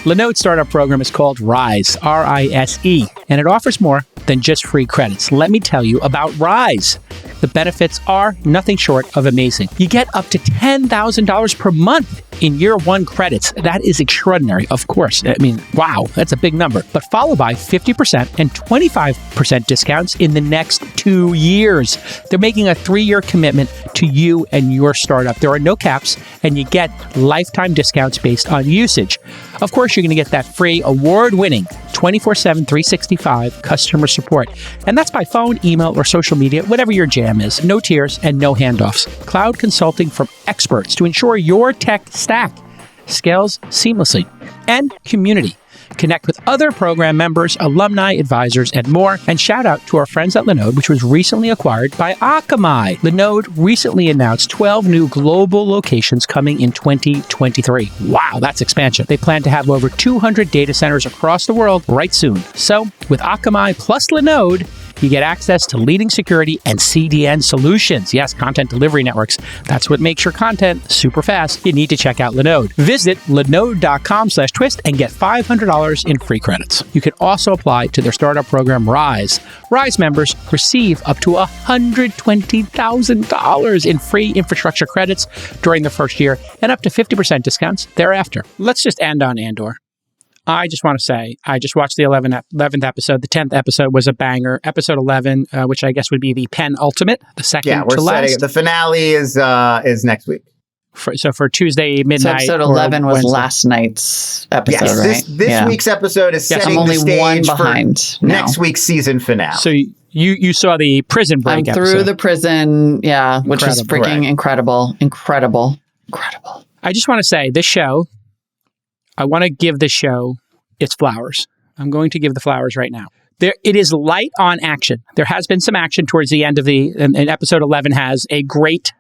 Linode startup program is called RISE, R-I-S-E, and it offers more than just free credits. Let me tell you about RISE. The benefits are nothing short of amazing. You get up to $10,000 per month in year one credits. That is extraordinary, of course. I mean, wow, that's a big number. But followed by 50% and 25% discounts in the next 2 years. They're making a 3-year commitment to you and your startup. There are no caps, and you get lifetime discounts based on usage. Of course, you're going to get that free, award-winning 24/7, 365 customer support. And that's by phone, email, or social media, whatever your jam is. No tiers and no handoffs. Cloud consulting from experts to ensure your tech stack scales seamlessly. And community. Connect with other program members, alumni, advisors, and more. And shout out to our friends at Linode, which was recently acquired by Akamai. Linode recently announced 12 new global locations coming in 2023. Wow, that's expansion. They plan to have over 200 data centers across the world right soon. So, with Akamai plus Linode, you get access to leading security and CDN solutions. Yes, content delivery networks. That's what makes your content super fast. You need to check out Linode. Visit linode.com/twist and get $500 in free credits. You can also apply to their startup program, Rise. Rise members receive up to $120,000 in free infrastructure credits during the first year and up to 50% discounts thereafter. Let's just end on Andor. I just want to say, I just watched the 11th episode. The 10th episode was a banger. Episode 11, which I guess would be the penultimate, the second to last. The finale is next week. So for Tuesday midnight. So episode 11 was last night's episode, yes, right? This week's episode is setting I'm only the stage one behind for next week's season finale. So you saw the prison break episode. Through the prison, which is freaking incredible. I just want to say, this show, I want to give this show its flowers. I'm going to give the flowers right now. It is light on action. There has been some action towards the end of and episode 11 has a great,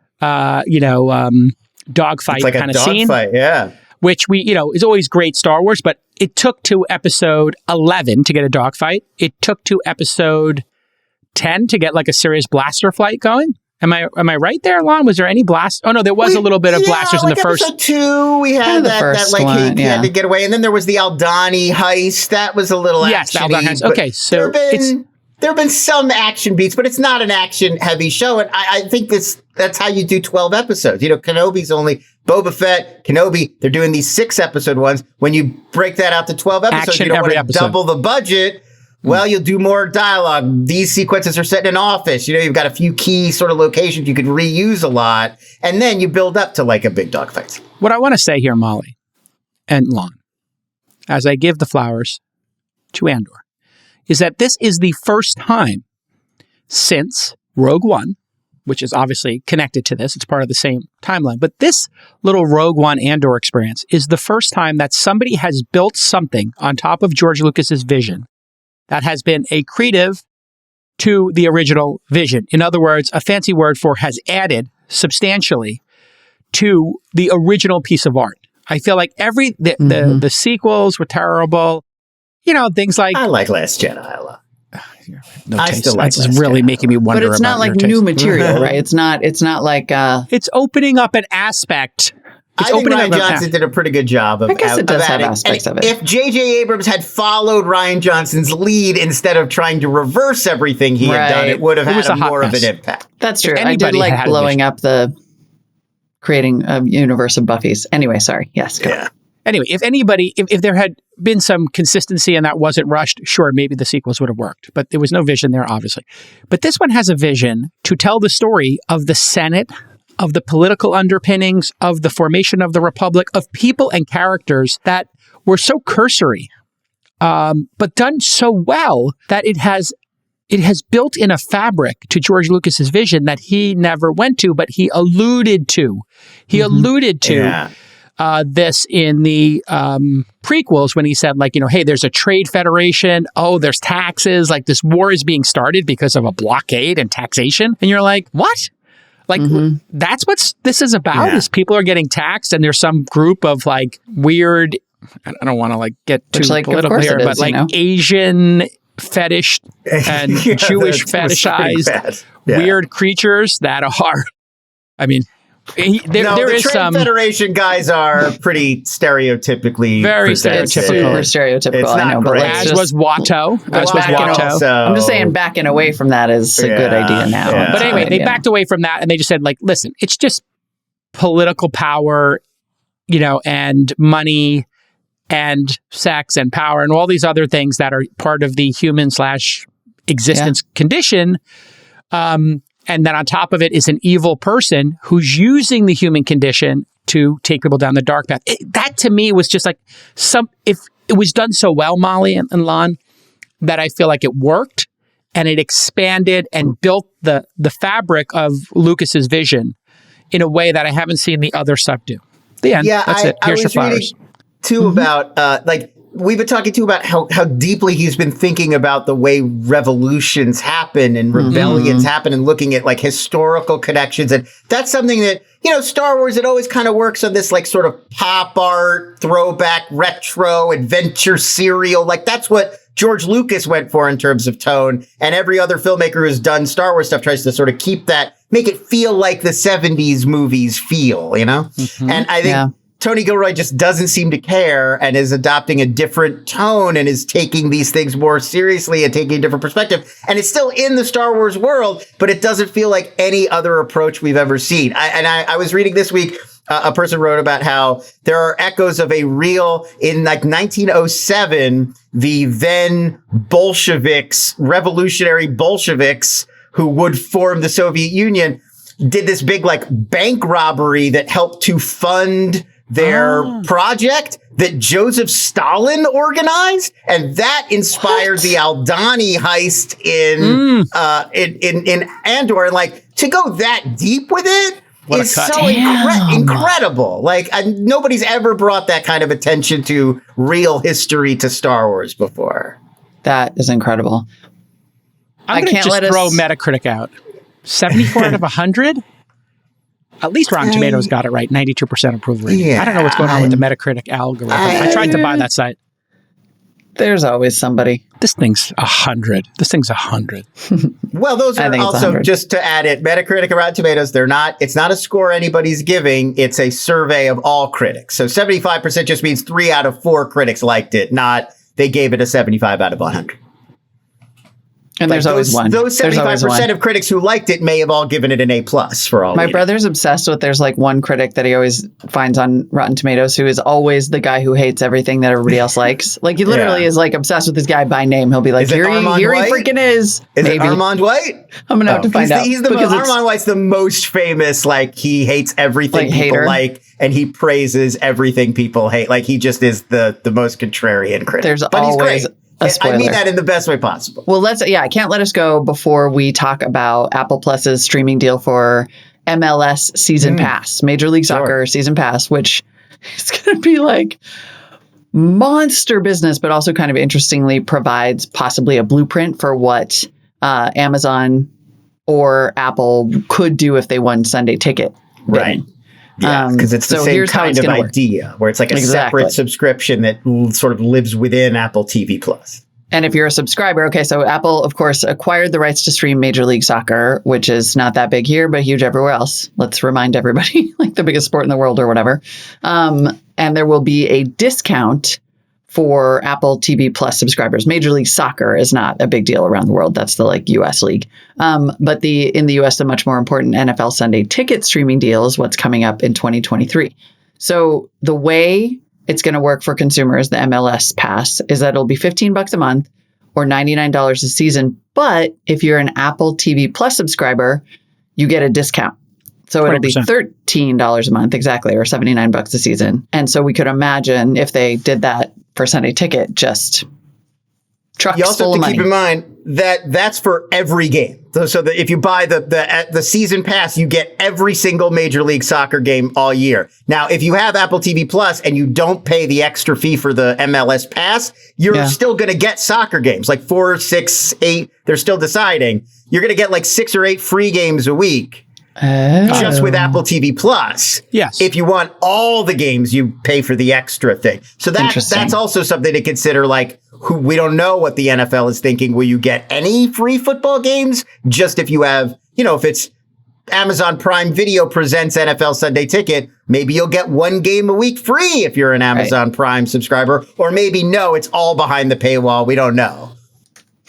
dogfight like kind of scene. Yeah. Which is always great Star Wars, but it took to episode 11 to get a dogfight. It took to episode 10 to get like a serious blaster flight going. Am I right there, Lon? Was there any blast? Oh no, there was a little bit of blasters in the first. Episode 2, we had he had to get away, and then there was the Aldani heist. That was a little the Aldani heist. Okay, so there have been some action beats, but it's not an action heavy show, and I think that's how you do 12 episodes. Kenobi's only Boba Fett, Kenobi. They're doing these 6-episode ones. When you break that out to 12 episodes, action you don't want to episode. double the budget. Well, you'll do more dialogue. These sequences are set in an office. You've got a few key sort of locations you could reuse a lot. And then you build up to like a big dogfight. What I want to say here, Molly and Lon, as I give the flowers to Andor, is that this is the first time since Rogue One, which is obviously connected to this. It's part of the same timeline. But this little Rogue One Andor experience is the first time that somebody has built something on top of George Lucas's vision that has been accretive to the original vision. In other words, a fancy word for has added substantially to the original piece of art. I feel like the sequels were terrible. Things like... I like Last Jedi a lot. No taste. I still like That's really making me wonder. But it's not like new material, right? It's not like... It's opening up an aspect... I think Rian Johnson did a pretty good job of I guess it does have aspects of it. If J.J. Abrams had followed Rian Johnson's lead instead of trying to reverse everything he had done, it would have had more of an impact. That's true. I did like blowing up creating a universe of Buffys. Anyway, sorry. Yes, go on. Anyway, if there had been some consistency and that wasn't rushed, sure, maybe the sequels would have worked. But there was no vision there, obviously. But this one has a vision to tell the story of the Senate, of the political underpinnings, of the formation of the Republic, of people and characters that were so cursory, but done so well that it has built in a fabric to George Lucas's vision that he never went to, but he alluded to. He alluded to this in the prequels when he said, hey, there's a trade federation. Oh, there's taxes. Like, this war is being started because of a blockade and taxation. And you're like, what? That's what this is about, is people are getting taxed and there's some group of weird, I don't want to get too political here, but Asian fetish and Jewish fetishized weird creatures that are, there is some... The Trade Federation guys are pretty stereotypically very presented. Super stereotypical, I know. But as was Watto. I'm just saying backing away from that is a good idea now. Yeah. But anyway, they backed away from that and they just said, listen, it's just political power, and money and sex and power and all these other things that are part of the human/existence condition. And then on top of it is an evil person who's using the human condition to take people down the dark path. That to me was just like if it was done so well, Molly and Lon, that I feel like it worked and it expanded and built the fabric of Lucas's vision in a way that I haven't seen the other stuff do. The end. Yeah, that's it. Here's your flowers. Too about we've been talking too about how deeply he's been thinking about the way revolutions happen and rebellions happen and looking at like historical connections. And that's something that, Star Wars, it always kind of works on this like sort of pop art, throwback, retro, adventure serial. Like that's what George Lucas went for in terms of tone. And every other filmmaker who's done Star Wars stuff tries to sort of keep that, make it feel like the 70s movies feel, And I think Tony Gilroy just doesn't seem to care and is adopting a different tone and is taking these things more seriously and taking a different perspective. And it's still in the Star Wars world, but it doesn't feel like any other approach we've ever seen. I was reading this week, a person wrote about how there are echoes of a real, in like 1907, the then Bolsheviks, revolutionary Bolsheviks who would form the Soviet Union, did this big like bank robbery that helped to fund their project that Joseph Stalin organized, and that inspired the Aldani heist in Andor. And like to go that deep with it is so incredible. Like nobody's ever brought that kind of attention to real history to Star Wars before. That is incredible. I'm going to just throw Metacritic out. 74 out of 100. At least Rotten Tomatoes got it right. 92% approval rating. Yeah, I don't know what's going on with the Metacritic algorithm. I tried to buy that site. There's always somebody. This thing's 100. This thing's 100. Well, those are also, just to add it, Metacritic and Rotten Tomatoes, it's not a score anybody's giving. It's a survey of all critics. So 75% just means 3 out of 4 critics liked it, not they gave it a 75 out of 100. And like there's always one. Those 75% of critics who liked it may have all given it an A+ for all. My brother's obsessed with, there's like one critic that he always finds on Rotten Tomatoes who is always the guy who hates everything that everybody else likes. Like he literally is like obsessed with this guy by name. He'll be like, here he freaking is. Is it Armand White? I'm going to have to find out. Armand White's the most famous, like he hates everything people like, and he praises everything people hate. Like he just is the most contrarian critic. There's always I mean that in the best way possible. Well, I can't let us go before we talk about Apple Plus's streaming deal for MLS Season Pass, Major League Soccer Season Pass, which is going to be like monster business, but also kind of interestingly provides possibly a blueprint for what Amazon or Apple could do if they won Sunday Ticket. Right. Yeah, because it's the same kind of idea where it's like a separate subscription that sort of lives within Apple TV Plus. And if you're a subscriber, so Apple, of course, acquired the rights to stream Major League Soccer, which is not that big here, but huge everywhere else. Let's remind everybody, like the biggest sport in the world or whatever. And there will be a discount for Apple TV Plus subscribers. Major League Soccer is not a big deal around the world. That's the like US league. But in the US, the much more important NFL Sunday Ticket streaming deal is what's coming up in 2023. So the way it's going to work for consumers, the MLS pass, is that it'll be $15 a month or $99 a season. But if you're an Apple TV Plus subscriber, you get a discount. So it'll 20%. Be $13 a month, exactly, or $79 a season. And so we could imagine if they did that for Sunday Ticket, just trucks you also full have of to money. keep in mind that that's for every game. So that if you buy the season pass, you get every single Major League Soccer game all year. Now, if you have Apple TV Plus and you don't pay the extra fee for the MLS pass, you're still going to get soccer games, like 4, 6, 8. They're still deciding. You're going to get like 6 or 8 free games a week. Just with Apple TV Plus. Yes. If you want all the games, you pay for the extra thing. So that's also something to consider. Like, we don't know what the NFL is thinking. Will you get any free football games? Just if you have, if it's Amazon Prime Video presents NFL Sunday Ticket, maybe you'll get 1 game a week free if you're an Amazon Prime subscriber. Or maybe no, it's all behind the paywall. We don't know.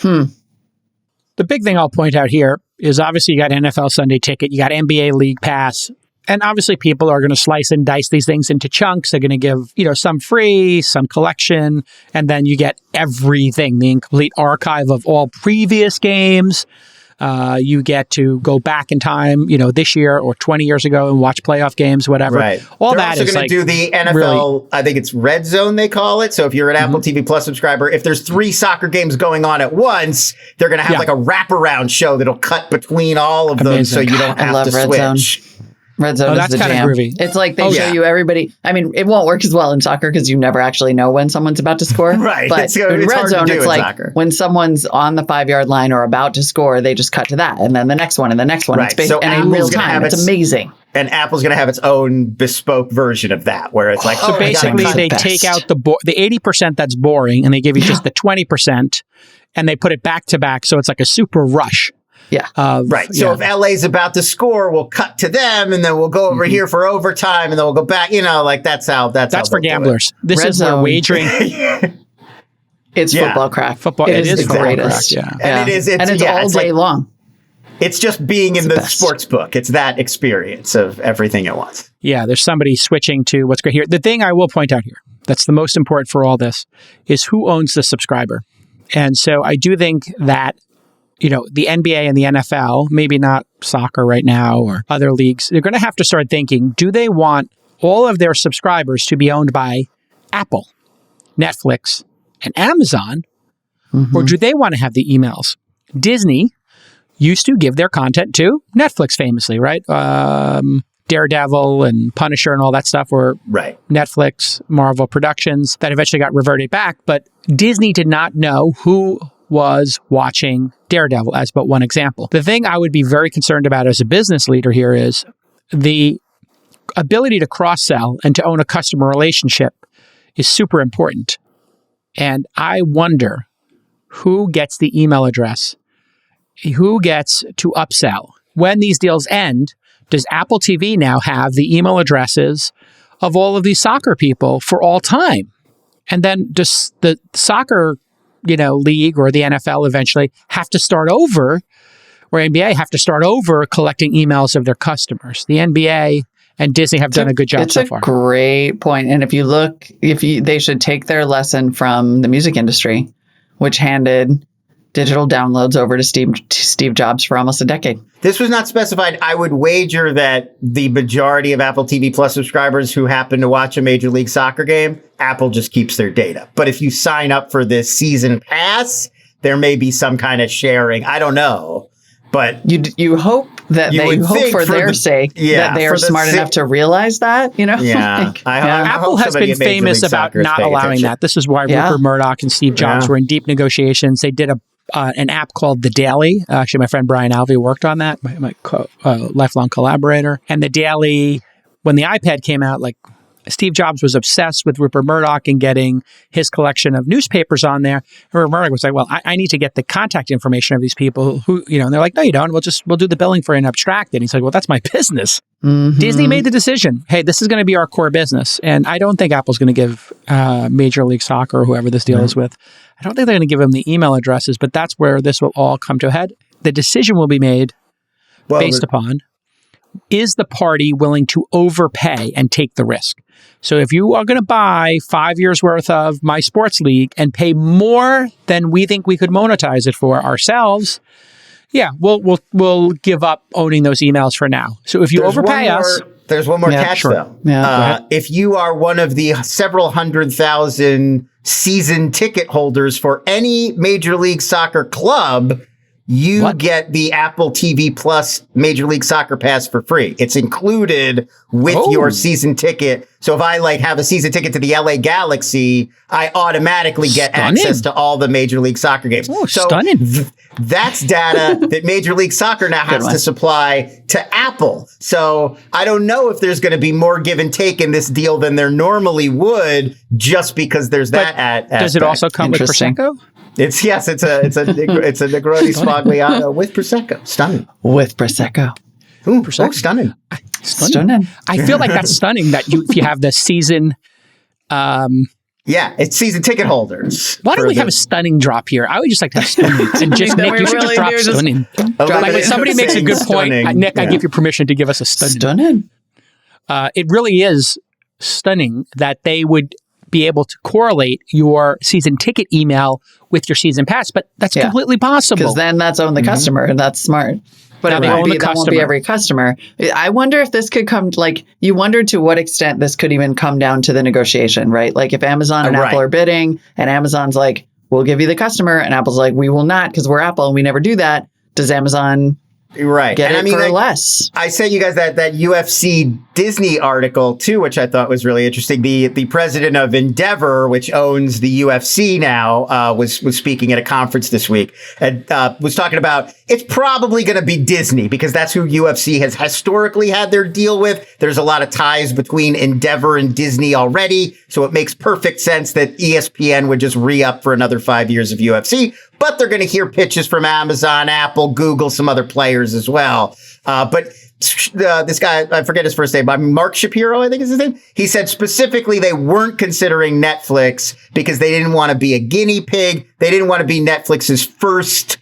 The big thing I'll point out here is obviously you got NFL Sunday Ticket, you got NBA League Pass, And obviously people are going to slice and dice these things into chunks. They're going to give, some free, some collection, and then you get everything, the complete archive of all previous games. You get to go back in time, this year or 20 years ago and watch playoff games, whatever. Right. All They're that also is going to do the NFL, really, I think it's Red Zone, they call it. So if you're an Apple TV Plus subscriber, if there's 3 soccer games going on at once, they're going to have like a wraparound show that'll cut between all of them so you don't have to switch. Red Zone is the jam. Groovy. It's like they show you everybody. I mean, it won't work as well in soccer because you never actually know when someone's about to score. Right. But in Red Zone, it's like soccer. When someone's on the 5-yard line or about to score, they just cut to that. And then the next one and the next one. Right. It's and in real time. It's amazing. And Apple's going to have its own bespoke version of that, where it's like, so basically they take out the 80% that's boring and they give you just the 20% and they put it back to back. So it's like a super rush. Yeah. Right. So if LA's about to score, we'll cut to them and then we'll go over here for overtime and then we'll go back, that's how for gamblers. This Red is Zone. where wagering. It's football crack. It is the greatest. Crack, And it is. And it's all day long. It's just being in the sports book. It's that experience of everything at once. Yeah. There's somebody switching to what's great here. The thing I will point out here, that's the most important for all this, is who owns the subscriber. And so I do think that the NBA and the NFL, maybe not soccer right now or other leagues, they're going to have to start thinking, do they want all of their subscribers to be owned by Apple, Netflix, and Amazon? Or do they want to have the emails? Disney used to give their content to Netflix famously, right? Daredevil and Punisher and all that stuff were Netflix, Marvel Productions that eventually got reverted back. But Disney did not know who was watching Daredevil, as but one example. The thing I would be very concerned about as a business leader here is the ability to cross-sell and to own a customer relationship is super important. And I wonder who gets the email address, who gets to upsell. When these deals end, does Apple TV now have the email addresses of all of these soccer people for all time? And then does the soccer league or the NFL eventually have to start over, or NBA have to start over collecting emails of their customers? The NBA and Disney have done a good job so far. It's a great point. And if you look, they should take their lesson from the music industry, which handed digital downloads over to Steve Jobs for almost a decade. This was not specified. I would wager that the majority of Apple TV Plus subscribers who happen to watch a Major League Soccer game, Apple just keeps their data. But if you sign up for this season pass, there may be some kind of sharing. I don't know. But you hope that they hope for their sake that they are smart enough to realize that, Yeah. Apple has been famous about not allowing that. This is why Rupert Murdoch and Steve Jobs were in deep negotiations. They did an app called The Daily. Actually, my friend Brian Alvey worked on that, my lifelong collaborator. And The Daily, when the iPad came out, Steve Jobs was obsessed with Rupert Murdoch and getting his collection of newspapers on there. And Rupert Murdoch was like, well, I need to get the contact information of these people who, and they're like, no, you don't. We'll do the billing for it and abstract it. And he's like, well, that's my business. Disney made the decision. Hey, this is going to be our core business. And I don't think Apple's going to give Major League Soccer or whoever this deal is with, I don't think they're going to give them the email addresses, but that's where this will all come to a head. The decision will be made based upon, is the party willing to overpay and take the risk? So if you are going to buy 5 years worth of my sports league and pay more than we think we could monetize it for ourselves, we'll give up owning those emails for now. So if you overpay us... There's one more catch, though. If you are one of the several 100,000 season ticket holders for any Major League Soccer club, you get the Apple TV Plus Major League Soccer Pass for free. It's included with your season ticket. So if I have a season ticket to the LA Galaxy, I automatically get access to all the Major League Soccer games. Stunning. That's data that Major League Soccer now has to supply to Apple. So I don't know if there's going to be more give and take in this deal than there normally would, just because there's that. Does it also come with Prosecco? It's a Negroni Sfogliato with Prosecco. Stunning. With Prosecco. Ooh, stunning. Stunning. I feel like that's stunning that if you have the season. It's season ticket holders. Why don't we have a stunning drop here? I would just like to have stunning. And just Nick, you should just drop stunning. When somebody makes a good point, Nick, I give you permission to give us a stunning. Stunning. it really is stunning that they would be able to correlate your season ticket email with your season pass, but that's completely possible. Because then that's on the customer, and that's smart. But that won't be every customer. I wonder if this could come, like, you wonder to what extent this could even come down to the negotiation, right? Like if Amazon and Apple are bidding, and Amazon's like, we'll give you the customer, and Apple's like, we will not because we're Apple and we never do that. Does Amazon get it for less? I sent you guys that UFC Disney article too, which I thought was really interesting. The president of Endeavor, which owns the UFC now, was speaking at a conference this week and was talking about it's probably going to be Disney because that's who UFC has historically had their deal with. There's a lot of ties between Endeavor and Disney already, so it makes perfect sense that ESPN would just re-up for another 5 years of UFC. But they're going to hear pitches from Amazon, Apple, Google, some other players as well. But this guy, I forget his first name, but Mark Shapiro, I think is his name. He said specifically they weren't considering Netflix because they didn't want to be a guinea pig. They didn't want to be Netflix's first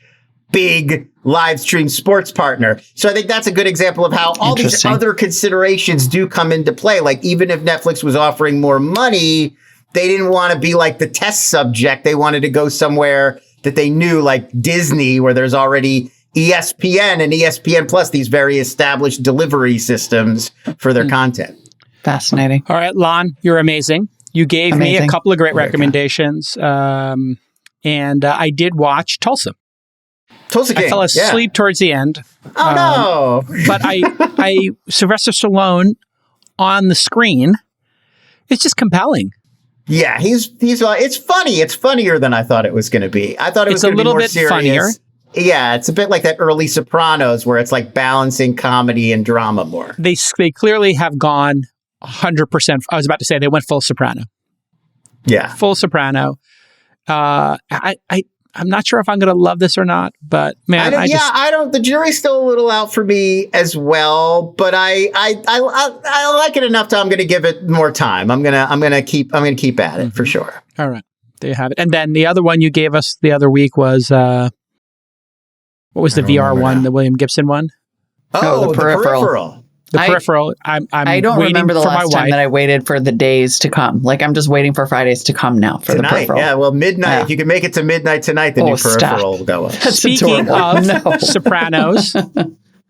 big live stream sports partner. So I think that's a good example of how all these other considerations do come into play. Like even if Netflix was offering more money, they didn't want to be like the test subject. They wanted to go somewhere that they knew, like Disney, where there's already ESPN and ESPN Plus, these very established delivery systems for their content. Fascinating. All right, Lon, you're amazing. You gave me a couple of great recommendations, and I did watch Tulsa. Tulsa King. I fell asleep towards the end. Oh, no. But I Sylvester Stallone on the screen, it's just compelling. Yeah, it's funny. It's funnier than I thought it was going to be. I thought it was going to be more serious. It's a little bit funnier. Yeah, it's a bit like that early Sopranos where it's like balancing comedy and drama more. They clearly have gone 100%. I was about to say they went full Soprano. Yeah. Full Soprano. I'm not sure if I'm going to love this or not, but man, I don't. The jury's still a little out for me as well, but I like it enough that I'm going to give it more time. I'm gonna keep at it for sure. All right, there you have it. And then the other one you gave us the other week was what was the VR one, the William Gibson one? Oh, the Peripheral. The Peripheral. I don't remember the last time that I waited for the days to come. Like I'm just waiting for Fridays to come now for tonight, the Peripheral. Yeah, well, midnight. Yeah. If you can make it to midnight tonight, the new Peripheral will go up. Speaking of Sopranos,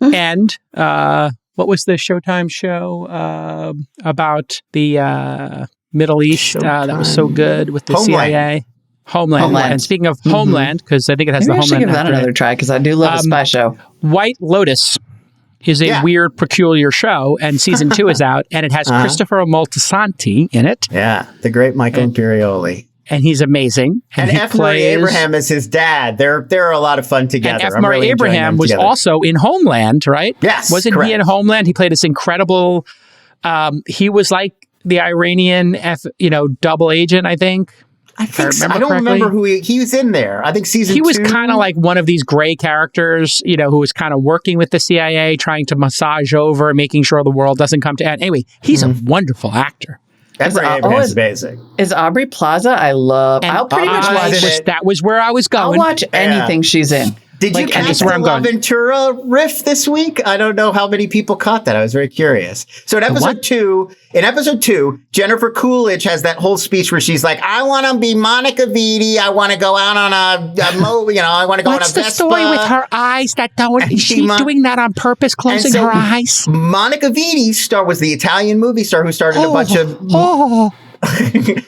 and what was the Showtime show about the Middle East that was so good with the CIA? Homeland. And speaking of Homeland, because I think it has the Homeland. I should give that another try because I do love a spy show. White Lotus is a weird, peculiar show, and season 2 is out, and it has Christopher Moltisanti in it. Yeah, the great Michael Imperioli. And he's amazing. And F. Murray Abraham is his dad. They're a lot of fun together. And F. Murray Abraham was also in Homeland, right? Yes, Wasn't he in Homeland? He played this incredible, he was like the Iranian double agent, I think. I don't remember who he was in there. I think season 2. He was kind of like one of these gray characters, who was kind of working with the CIA, trying to massage over, making sure the world doesn't come to end. Anyway, he's a wonderful actor. That's amazing. Is Aubrey Plaza? I'll pretty much watch. That was where I was going. I'll watch anything she's in. Did you catch the La Ventura riff this week? I don't know how many people caught that. I was very curious. So in episode 2, Jennifer Coolidge has that whole speech where she's like, I want to be Monica Vitti. I want to go out on I want to go on a Vespa. What's the story with her eyes that don't, is she doing that on purpose, closing her eyes? Monica Vitti was the Italian movie star who started a bunch of...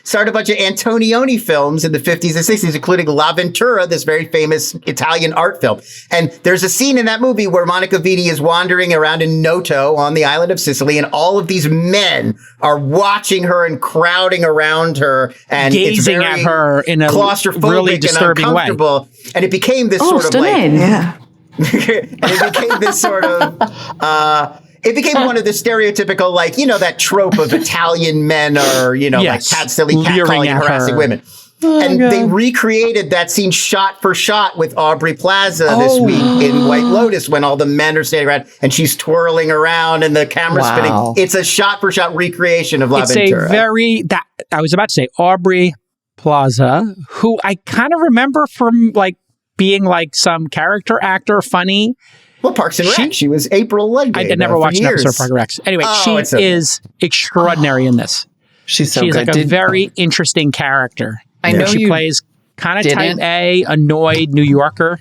started a bunch of Antonioni films in the 50s and 60s, including La Ventura, this very famous Italian art film. And there's a scene in that movie where Monica Vitti is wandering around in Noto on the island of Sicily, and all of these men are watching her and crowding around her and gazing at her in a claustrophobic really disturbing and uncomfortable. Way. And it became this sort of like... Yeah. and it became this sort of... It became one of the stereotypical, that trope of Italian men are, like silly catcalling and harassing women. They recreated that scene shot for shot with Aubrey Plaza this week in White Lotus when all the men are standing around and she's twirling around and the camera's spinning. It's a shot for shot recreation of La Ventura. I was about to say Aubrey Plaza, who I kind of remember from being some character actor, funny. Well, Parks and Rec. She was April Ludwig. I never watched an episode of Parks and Rec. Anyway, she is extraordinary in this. She's so She's good. like a very interesting character. I know she plays kind of type A, annoyed New Yorker.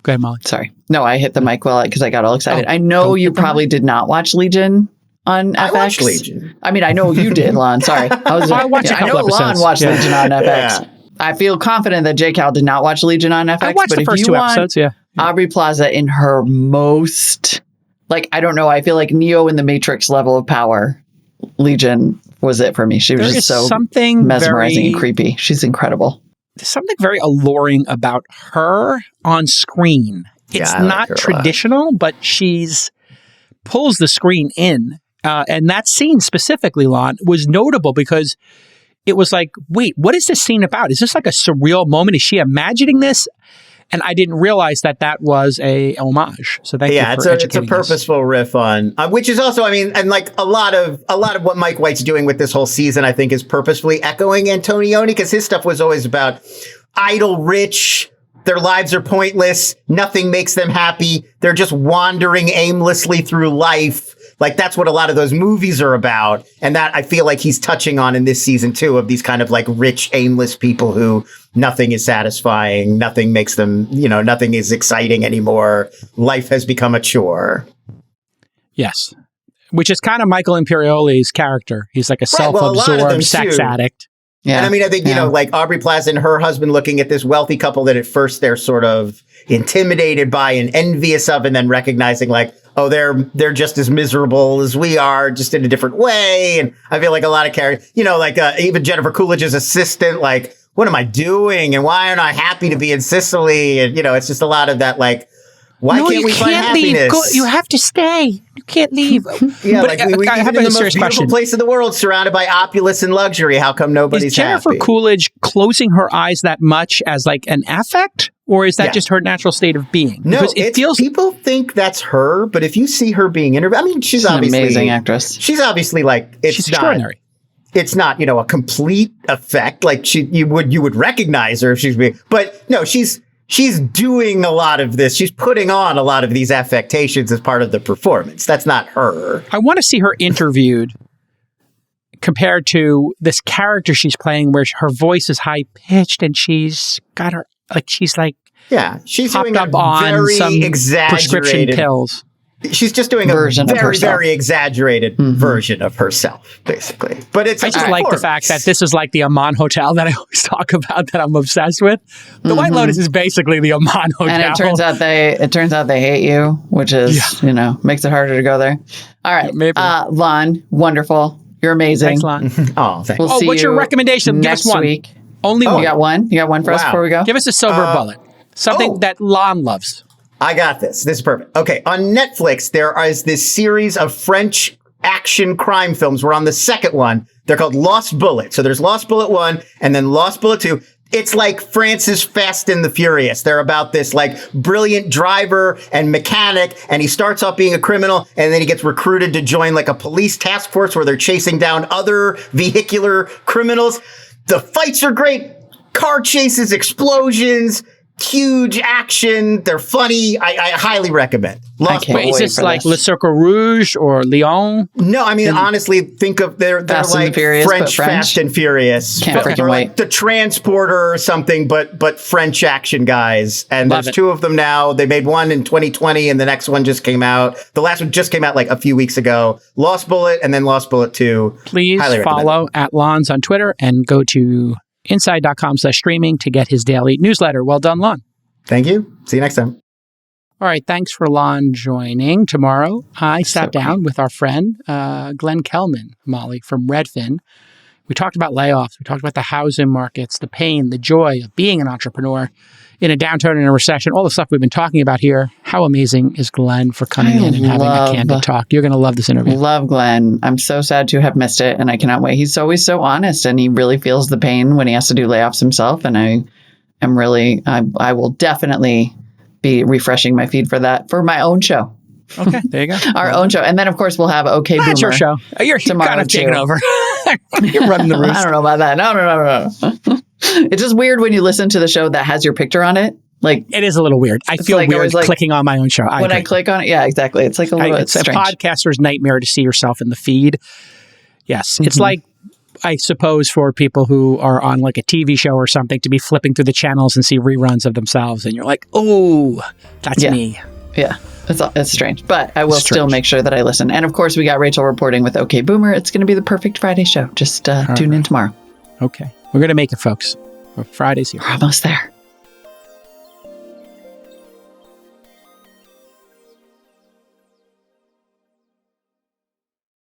Go ahead, Molly. Sorry. No, I hit the mic because I got all excited. I know you probably did not watch Legion on FX. I watched Legion. I mean, I know you did, Lon. Sorry. I watched a couple episodes. Lon watched Legion on FX. Yeah. I feel confident that J. Cal did not watch Legion on FX. I watched the first 2 episodes, Aubrey Plaza in her most, I don't know, I feel like Neo in the Matrix level of power. Legion was it for me. She was just so mesmerizing and creepy. She's incredible. There's something very alluring about her on screen. It's not traditional, but she's pulls the screen in. And that scene specifically, Lon, was notable because it was like, wait, what is this scene about? Is this like a surreal moment? Is she imagining this? And I didn't realize that was a homage. So thank you for educating it's a purposeful riff on, which is also, I mean, and like a lot of what Mike White's doing with this whole season, I think, is purposefully echoing Antonioni, because his stuff was always about idle rich. Their lives are pointless. Nothing makes them happy. They're just wandering aimlessly through life. Like, that's what a lot of those movies are about. And that I feel like he's touching on in this season too, of these kind of like rich, aimless people who nothing is satisfying. Nothing makes them, nothing is exciting anymore. Life has become a chore. Yes. Which is kind of Michael Imperioli's character. He's like a self-absorbed sex addict. Yeah. And I mean, I think, like Aubrey Plaza and her husband looking at this wealthy couple that at first they're sort of intimidated by and envious of, and then recognizing like, oh, they're just as miserable as we are, just in a different way. And I feel like a lot of characters, even Jennifer Coolidge's assistant, like, what am I doing? And why aren't I happy to be in Sicily? And, it's just a lot of that, like, why can't we find happiness? Leave. You have to stay. You can't leave. Yeah, but we live in the most beautiful place in the world, surrounded by opulence and luxury. How come nobody's happy? Is Jennifer Coolidge closing her eyes that much as like an affect? Or is that just her natural state of being? No, people think that's her, but if you see her being interviewed, I mean, she's obviously an amazing actress. She's obviously like, she's extraordinary. It's not, a complete effect. Like you would recognize her if she's being, but no, she's doing a lot of this. She's putting on a lot of these affectations as part of the performance. That's not her. I want to see her interviewed compared to this character she's playing where her voice is high pitched and she's got her, she's doing up on very some prescription pills. She's just doing a very exaggerated version of herself, basically. But I just like the fact that this is like the Amman Hotel that I always talk about that I'm obsessed with. The White Lotus is basically the Amman Hotel. And it turns out they hate you, which is, makes it harder to go there. All right. Maybe. Lon, wonderful. You're amazing. Thanks, Lon. Oh, thanks. We'll see what's your recommendation? Give us one. Week. Only one. You got one? You got one for us before we go? Give us a silver bullet. Something that Lon loves. I got this. This is perfect. Okay. On Netflix, there is this series of French action crime films. We're on the second one. They're called Lost Bullet. So there's Lost Bullet 1 and then Lost Bullet 2. It's like France's Fast and the Furious. They're about this like brilliant driver and mechanic, and he starts off being a criminal, and then he gets recruited to join like a police task force where they're chasing down other vehicular criminals. The fights are great. Car chases, explosions, huge action. They're funny. I highly recommend. Wait, is this like Le Cercle Rouge or Lyon? No, I mean, honestly, think of they're like French Fast and Furious. Can't freaking wait. Like The Transporter or something, but French action guys. And there's two of them now. They made one in 2020 and the next one just came out. The last one just came out like a few weeks ago. Lost Bullet and then Lost Bullet 2. Please follow @Lons on Twitter and go to inside.com/streaming to get his daily newsletter. Well done, Lon. Thank you. See you next time. All right. Thanks for Lon joining. Tomorrow, I sat down with our friend, Glenn Kelman, Molly, from Redfin. We talked about layoffs. We talked about the housing markets, the pain, the joy of being an entrepreneur in a downturn and a recession, all the stuff we've been talking about here. How amazing is Glenn for coming in and having a candid talk? You're going to love this interview. Love Glenn. I'm so sad to have missed it, and I cannot wait. He's always so honest, and he really feels the pain when he has to do layoffs himself, and I will definitely be refreshing my feed for that for my own show. Okay, there you go. Our own show. And then, of course, we'll have OK Boomer. That's your show. You're kind of taking over. You're running the roost. I don't know about that. No. It's just weird when you listen to the show that has your picture on it. Like, it is a little weird. I feel like weird clicking on my own show. When I click on it, yeah, exactly. It's like a little bit strange. It's a podcaster's nightmare to see yourself in the feed. Yes. It's like, I suppose, for people who are on like a TV show or something, to be flipping through the channels and see reruns of themselves, and you're like, oh, that's me. Yeah. It's strange, but I will still make sure that I listen. And of course, we got Rachel reporting with OK Boomer. It's going to be the perfect Friday show. Just tune in tomorrow. Okay. We're going to make it, folks. Friday's here. We're almost there.